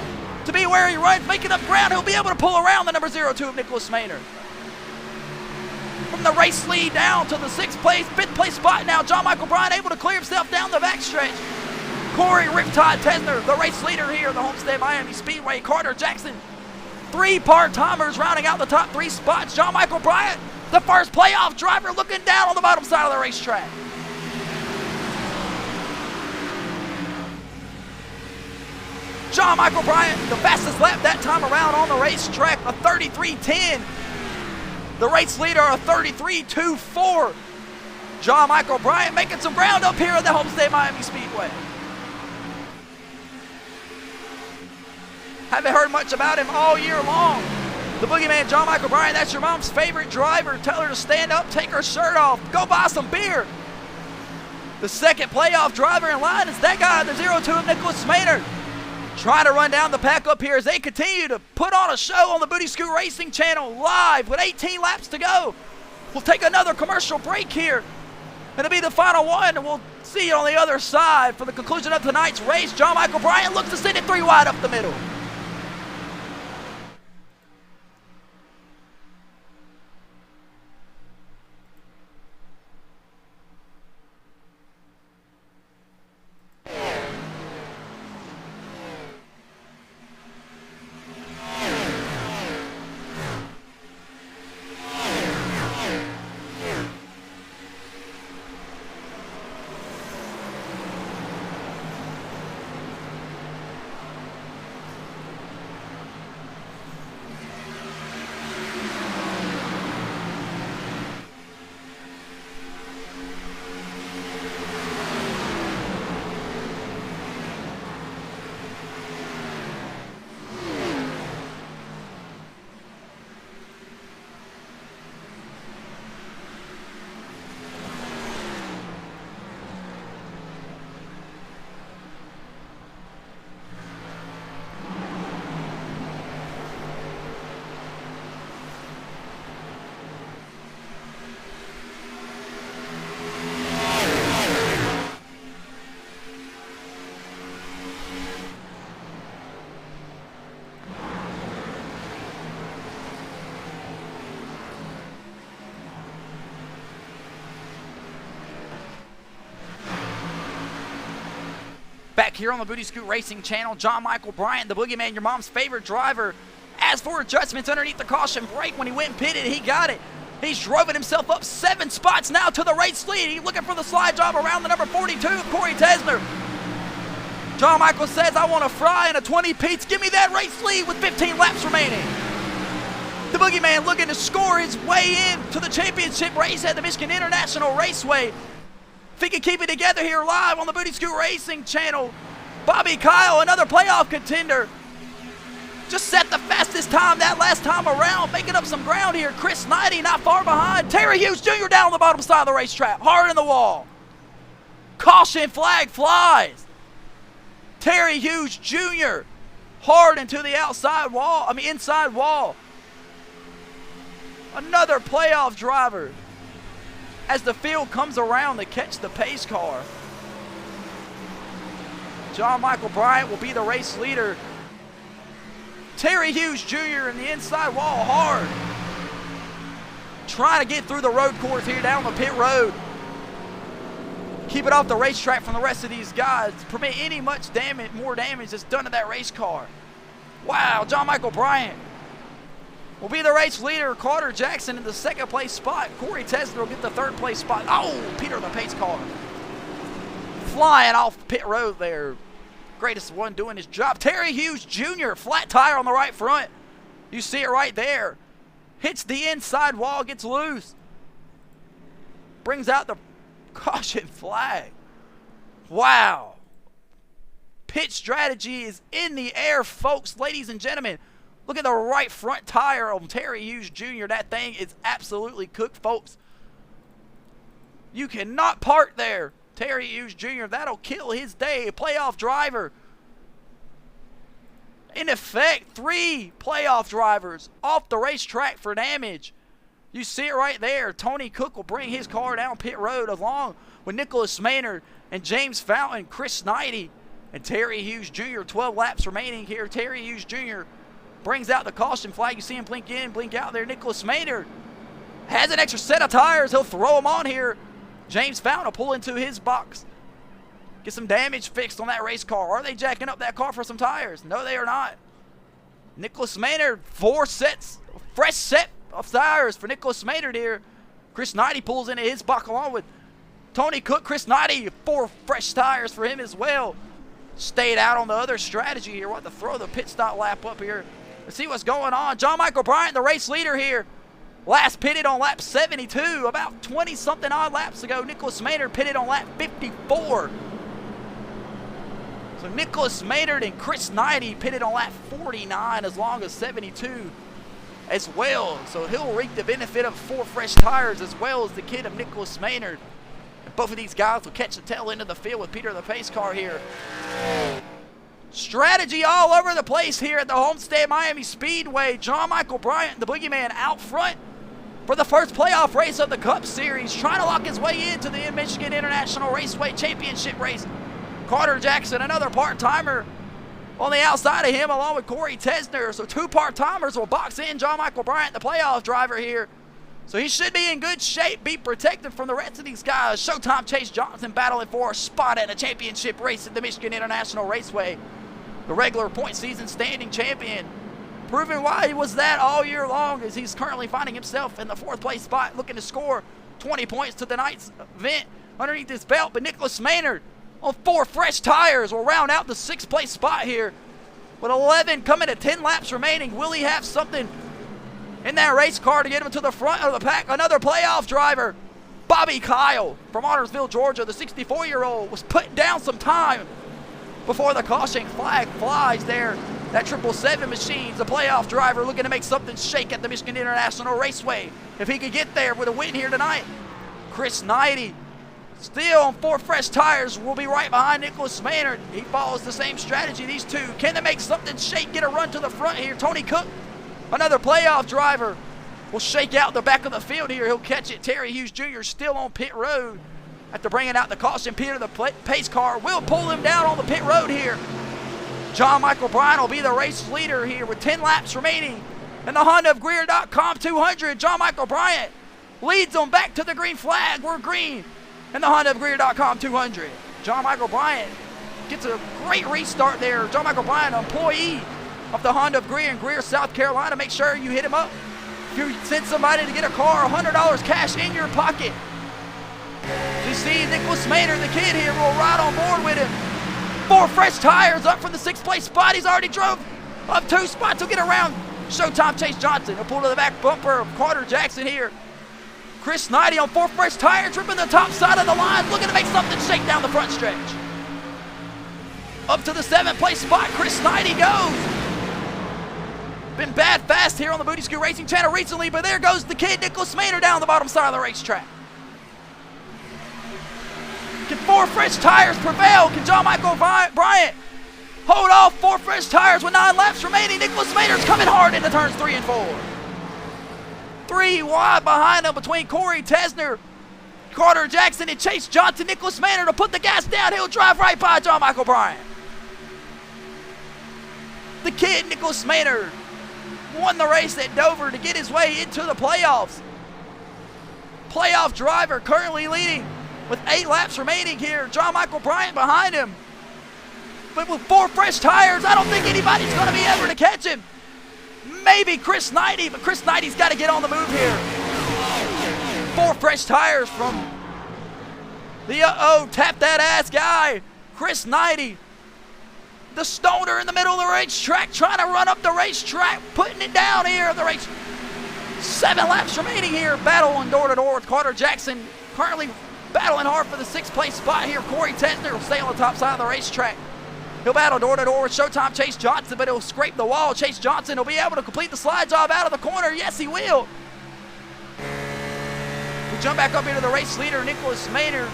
to be where he runs, making up ground. He'll be able to pull around the number 0-2 of Nicholas Maynard. From the race lead down to the 6th place, 5th place spot now, John Michael Bryant able to clear himself down the backstretch. Corey Riptide Tesner, the race leader here at the Homestead Miami Speedway. Carter Jackson, 3 part-timers rounding out the top 3 spots. John Michael Bryant, the first playoff driver, looking down on the bottom side of the racetrack. John Michael Bryant, the fastest lap that time around on the racetrack, a 33:10. The race leader, a 33.24. John Michael Bryant making some ground up here at the Homestead Miami Speedway. Haven't heard much about him all year long. The boogeyman, John Michael Bryant, that's your mom's favorite driver. Tell her to stand up, take her shirt off, go buy some beer. The second playoff driver in line is that guy, the 02 of Nicholas Maynard. Trying to run down the pack up here as they continue to put on a show on the Booty Scoot Racing channel live with 18 laps to go. We'll take another commercial break here. It'll be the final one, and we'll see you on the other side for the conclusion of tonight's race. John Michael Bryant looks to send it 3 wide up the middle. Back here on the Booty Scoot Racing channel, John Michael Bryant, the boogeyman, your mom's favorite driver. As for adjustments underneath the caution brake, when he went and pitted, he got it. He's driven himself up 7 spots now to the race lead. He's looking for the slide job around the number 42, Corey Tesner. John Michael says, I want to fry in a 20 Pete's. Give me that race lead with 15 laps remaining. The boogeyman looking to score his way in to the championship race at the Michigan International Raceway. If he can keep it together here live on the Booty Scoot Racing channel, Bobby Kyle, another playoff contender, just set the fastest time that last time around, making up some ground here. Chris Knighty not far behind. Terry Hughes Jr. down on the bottom side of the racetrack, hard in the wall. Caution flag flies. Terry Hughes Jr. hard into the inside wall. Another playoff driver as the field comes around to catch the pace car. John Michael Bryant will be the race leader. Terry Hughes Jr. in the inside wall hard. Trying to get through the road course here down the pit road. Keep it off the racetrack from the rest of these guys to prevent any more damage that's done to that race car. Wow, John Michael Bryant will be the race leader. Carter Jackson in the second place spot. Corey Tesler will get the third place spot. Oh, Peter the pace car flying off pit road there. Greatest one doing his job. Terry Hughes Jr. flat tire on the right front. You see it right there. Hits the inside wall, gets loose. Brings out the caution flag. Wow. Pit strategy is in the air, folks, ladies and gentlemen. Look at the right front tire on Terry Hughes Jr. That thing is absolutely cooked, folks. You cannot park there. Terry Hughes Jr., that'll kill his day. A playoff driver. In effect, 3 playoff drivers off the racetrack for damage. You see it right there. Tony Cook will bring his car down pit road along with Nicholas Maynard and James Fountain, Chris Knighty, and Terry Hughes Jr. 12 laps remaining here. Terry Hughes Jr. brings out the caution flag. You see him blink in, blink out there. Nicholas Maynard has an extra set of tires. He'll throw them on here. James Fountain will pull into his box. Get some damage fixed on that race car. Are they jacking up that car for some tires? No, they are not. Nicholas Maynard, 4 sets, fresh set of tires for Nicholas Maynard here. Chris Knighty pulls into his box along with Tony Cook. Chris Knighty, 4 fresh tires for him as well. Stayed out on the other strategy here. We'll have to throw the pit stop lap up here. Let's see what's going on. John Michael Bryant, the race leader here. last pitted on lap 72. About 20-something odd laps ago, Nicholas Maynard pitted on lap 54. So Nicholas Maynard and Chris Knighty pitted on lap 49 as long as 72 as well. So he'll reap the benefit of 4 fresh tires as well as the kid of Nicholas Maynard. And both of these guys will catch the tail end of the field with Peter the pace car here. Strategy all over the place here at the Homestead Miami Speedway. John Michael Bryant, the boogeyman, out front for the first playoff race of the Cup Series, trying to lock his way into the Michigan International Raceway Championship race. Carter Jackson, another part-timer, on the outside of him, along with Corey Tesner. So 2 part-timers will box in John Michael Bryant, the playoff driver here. So he should be in good shape, be protected from the rest of these guys. Showtime Chase Johnson battling for a spot at a championship race at the Michigan International Raceway. The regular point season standing champion, proving why he was that all year long, as he's currently finding himself in the 4th place spot, looking to score 20 points to tonight's event underneath his belt. But Nicholas Maynard on 4 fresh tires will round out the 6th place spot here. With 11 coming to 10 laps remaining, will he have something in that race car to get him to the front of the pack? Another playoff driver, Bobby Kyle from Huntersville, Georgia, the 64-year-old, was putting down some time before the caution flag flies there. That 777 machine's a playoff driver looking to make something shake at the Michigan International Raceway. If he could get there with a win here tonight. Chris Knighty, still on 4 fresh tires, will be right behind Nicholas Maynard. He follows the same strategy, these two. Can they make something shake, get a run to the front here? Tony Cook, another playoff driver, will shake out the back of the field here. He'll catch it. Terry Hughes Jr. still on pit road after bringing out the caution. Peter the pace car will pull him down on the pit road here. John Michael Bryant will be the race leader here with 10 laps remaining. And the Honda of Greer.com 200, John Michael Bryant leads them back to the green flag. We're green in the Honda of Greer.com 200. John Michael Bryant gets a great restart there. John Michael Bryant, employee of the Honda of Greer in Greer, South Carolina. Make sure you hit him up. If you send somebody to get a car, $100 cash in your pocket. You see Nicholas Maynard, the kid here, will ride on board with him. 4 fresh tires up from the 6th place spot. He's already drove up 2 spots. He'll get around Showtime Chase Johnson. He'll pull to the back bumper of Carter Jackson here. Chris Knighty on 4 fresh tires, ripping the top side of the line, looking to make something shake down the front stretch. Up to the 7th place spot, Chris Knighty goes. Been bad fast here on the Booty Scoot Racing channel recently, but there goes the kid, Nicholas Maynard, down the bottom side of the racetrack. Can 4 fresh tires prevail? Can John Michael Bryant hold off 4 fresh tires with 9 laps remaining? Nicholas Maynard's coming hard into turns 3 and 4. 3 wide behind him between Corey Tesner, Carter Jackson, and Chase Johnson. Nicholas Maynard will put the gas down. He'll drive right by John Michael Bryant. The kid, Nicholas Maynard, won the race at Dover to get his way into the playoffs. Playoff driver currently leading with 8 laps remaining here. John Michael Bryant behind him. But with 4 fresh tires, I don't think anybody's going to be able to catch him. Maybe Chris Knighty, but Chris Knighty's got to get on the move here. 4 fresh tires from the tap that ass guy, Chris Knighty. The stoner in the middle of the racetrack, trying to run up the racetrack, putting it down here of the race. 7 laps remaining here, battling door to door with Carter Jackson, currently battling hard for the 6th place spot here. Corey Tesner will stay on the top side of the racetrack. He'll battle door to door with Showtime Chase Johnson, but he'll scrape the wall. Chase Johnson will be able to complete the slide job out of the corner. Yes, he will. We jump back up into the race leader, Nicholas Maynard,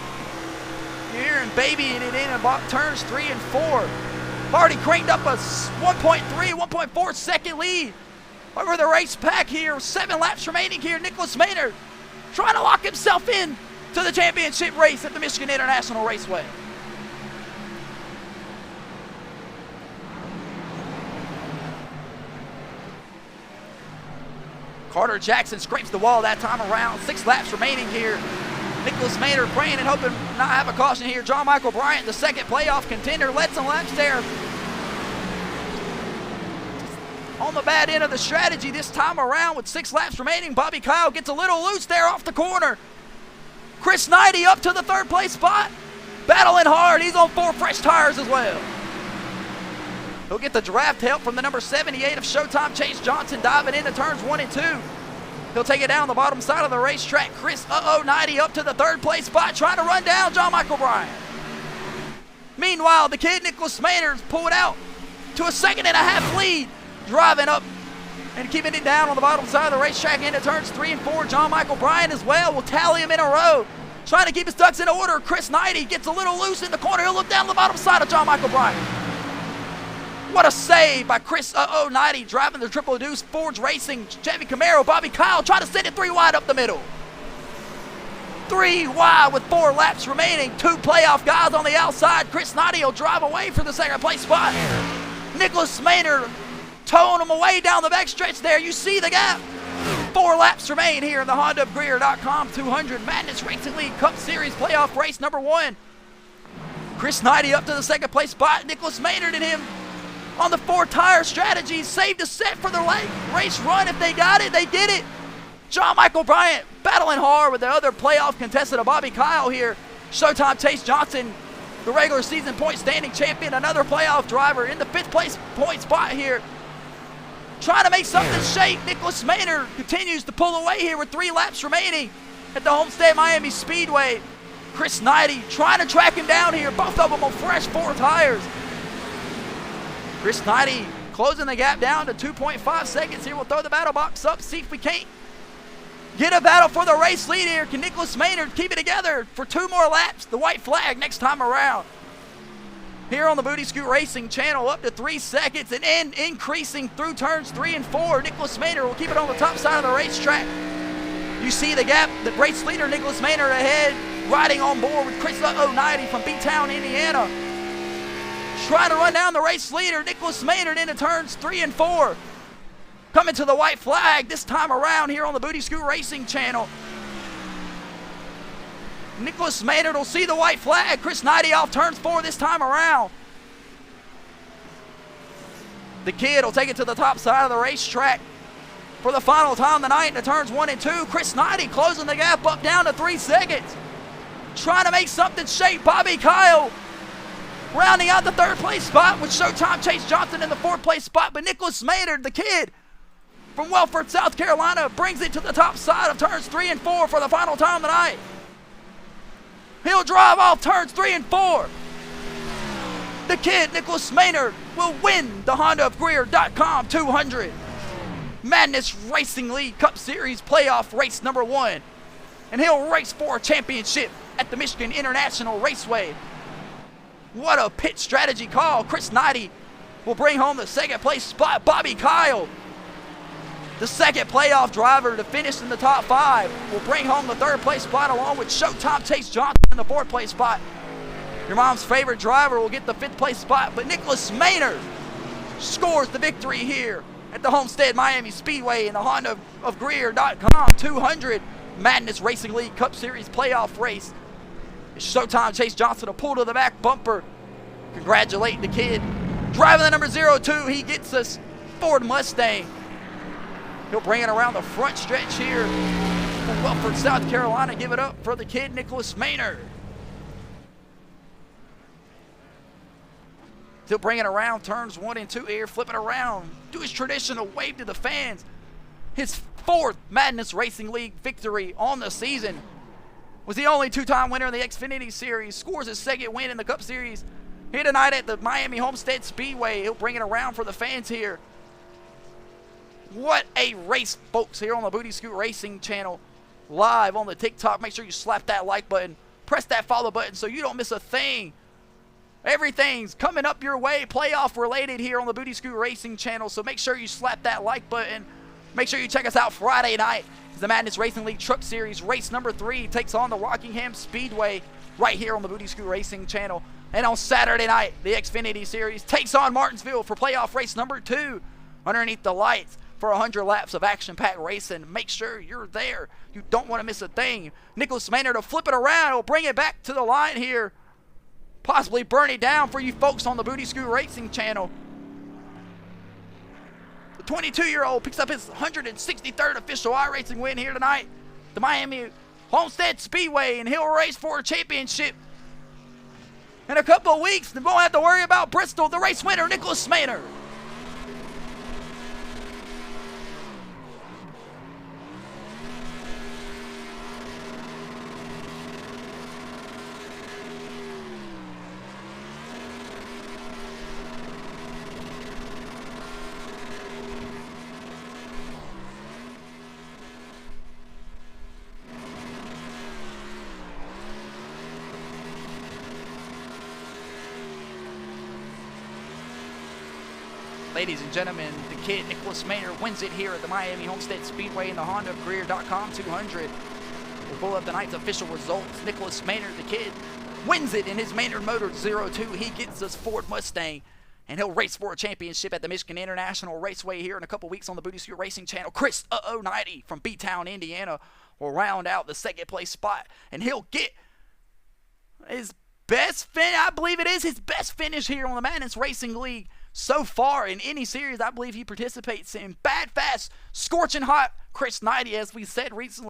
here and babying it in about turns 3 and 4. Already cranked up a 1.3, 1.4 second lead over the race pack here. 7 laps remaining here. Nicholas Maynard trying to lock himself in to the championship race at the Michigan International Raceway. Carter Jackson scrapes the wall that time around. 6 laps remaining here. Nicholas Maynard praying and hoping not have a caution here. John Michael Bryant, the 2nd playoff contender, led some laps there. On the bad end of the strategy this time around with 6 laps remaining. Bobby Kyle gets a little loose there off the corner. Chris Knighty up to the 3rd place spot. Battling hard. He's on 4 fresh tires as well. He'll get the draft help from the number 78 of Showtime Chase Johnson, diving into turns 1 and 2. He'll take it down the bottom side of the racetrack. Chris 90 up to the third place spot, trying to run down John Michael Bryant. Meanwhile, the kid Nicholas Maynard's pulled out to a 2.5-second lead, driving up and keeping it down on the bottom side of the racetrack into turns 3 and 4. John Michael Bryant as well will tally him in a row, trying to keep his ducks in order. Chris 90 gets a little loose in the corner. He'll look down the bottom side of John Michael Bryant. What a save by Chris 90, driving the Triple Deuce Forge Racing Chevy Camaro. Bobby Kyle trying to send it 3 wide up the middle. 3 wide with 4 laps remaining. 2 playoff guys on the outside. Chris 90 will drive away for the second place spot. Nicholas Maynard towing him away down the backstretch there. You see the gap. 4 laps remain here in the HondaofGreer.com 200 Madness Racing League Cup Series playoff race number 1. Chris 90 up to the second place spot. Nicholas Maynard and him on the 4-tire strategy. Saved a set for their race run. If they got it, they did it. John Michael Bryant battling hard with the other playoff contestant of Bobby Kyle here. Showtime Chase Johnson, the regular season point standing champion, another playoff driver in the 5th place point spot here. Trying to make something shake. Nicholas Maynard continues to pull away here with 3 laps remaining at the Homestead Miami Speedway. Chris 90 trying to track him down here. Both of them on fresh 4 tires. Chris 90 closing the gap down to 2.5 seconds here. We'll throw the battle box up, see if we can't get a battle for the race lead here. Can Nicholas Maynard keep it together for 2 more laps? The white flag next time around. Here on the Booty Scoot Racing channel, up to 3 seconds and increasing through turns 3 and 4. Nicholas Maynard will keep it on the top side of the racetrack. You see the gap, the race leader Nicholas Maynard ahead, riding on board with Chris 90 from B-Town, Indiana. Trying to run down the race leader, Nicholas Maynard, into turns 3 and 4. Coming to the white flag this time around here on the Booty Scoot Racing channel. Nicholas Maynard will see the white flag. Chris 90 off turns 4 this time around. The kid will take it to the top side of the racetrack for the final time tonight into turns 1 and 2. Chris 90 closing the gap up down to 3 seconds. Trying to make something shake. Bobby Kyle rounding out the 3rd place spot with Showtime Chase Johnson in the 4th place spot. But Nicholas Maynard, the kid from Welford, South Carolina, brings it to the top side of turns 3 and 4 for the final time tonight. He'll drive off turns 3 and 4. The kid, Nicholas Maynard, will win the HondaofGreer.com 200 Madness Racing League Cup Series playoff race number 1. And he'll race for a championship at the Michigan International Raceway. What a pit strategy call. Chris 90 will bring home the 2nd place spot. Bobby Kyle, the 2nd playoff driver to finish in the top 5, will bring home the 3rd place spot along with Showtime Chase Johnson in the 4th place spot. Your mom's favorite driver will get the 5th place spot, but Nicholas Maynard scores the victory here at the Homestead Miami Speedway in the HondaofGreer.com 200 Madness Racing League Cup Series playoff race. It's Showtime Chase Johnson to pull to the back bumper. Congratulate the kid. Driving the number 02, he gets us Ford Mustang. He'll bring it around the front stretch here from Welford, South Carolina. Give it up for the kid, Nicholas Maynard. He'll bring it around turns 1 and 2 here, flip it around, do his traditional wave to the fans. His 4th Madness Racing League victory on the season. Was the only 2-time winner in the Xfinity Series. Scores his 2nd win in the Cup Series here tonight at the Miami Homestead Speedway. He'll bring it around for the fans here. What a race, folks, here on the Booty Scoot Racing channel, live on the TikTok. Make sure you slap that like button, press that follow button so you don't miss a thing. Everything's coming up your way, playoff related here on the Booty Scoot Racing channel, so make sure you slap that like button. Make sure you check us out Friday night. The Madness Racing League Truck Series race number 3 takes on the Rockingham Speedway right here on the Booty Scoot Racing channel. And on Saturday night, the Xfinity Series takes on Martinsville for playoff race number 2 underneath the lights for 100 laps of action-packed racing. Make sure you're there. You don't want to miss a thing. Nicholas Maynard will flip it around. He'll bring it back to the line here. Possibly burn it down for you folks on the Booty Scoot Racing channel. 22-year-old picks up his 163rd official iRacing win here tonight, the Miami Homestead Speedway, and he'll race for a championship in a couple of weeks. They won't have to worry about Bristol. The race winner, Nicholas Maynard. Ladies and gentlemen, the kid Nicholas Maynard wins it here at the Miami Homestead Speedway in the Honda Greer.com 200. We'll pull up tonight's official results. Nicholas Maynard, the kid, wins it in his Maynard Motor 02. He gets us Ford Mustang, and he'll race for a championship at the Michigan International Raceway here in a couple weeks on the Booty Scoot Racing channel. Chris 90 from B-Town, Indiana, will round out the second place spot, and he'll get his best I believe it is his best finish here on the Madness Racing League so far in any series I believe he participates in. Bad, fast, scorching hot Chris 90, as we said recently.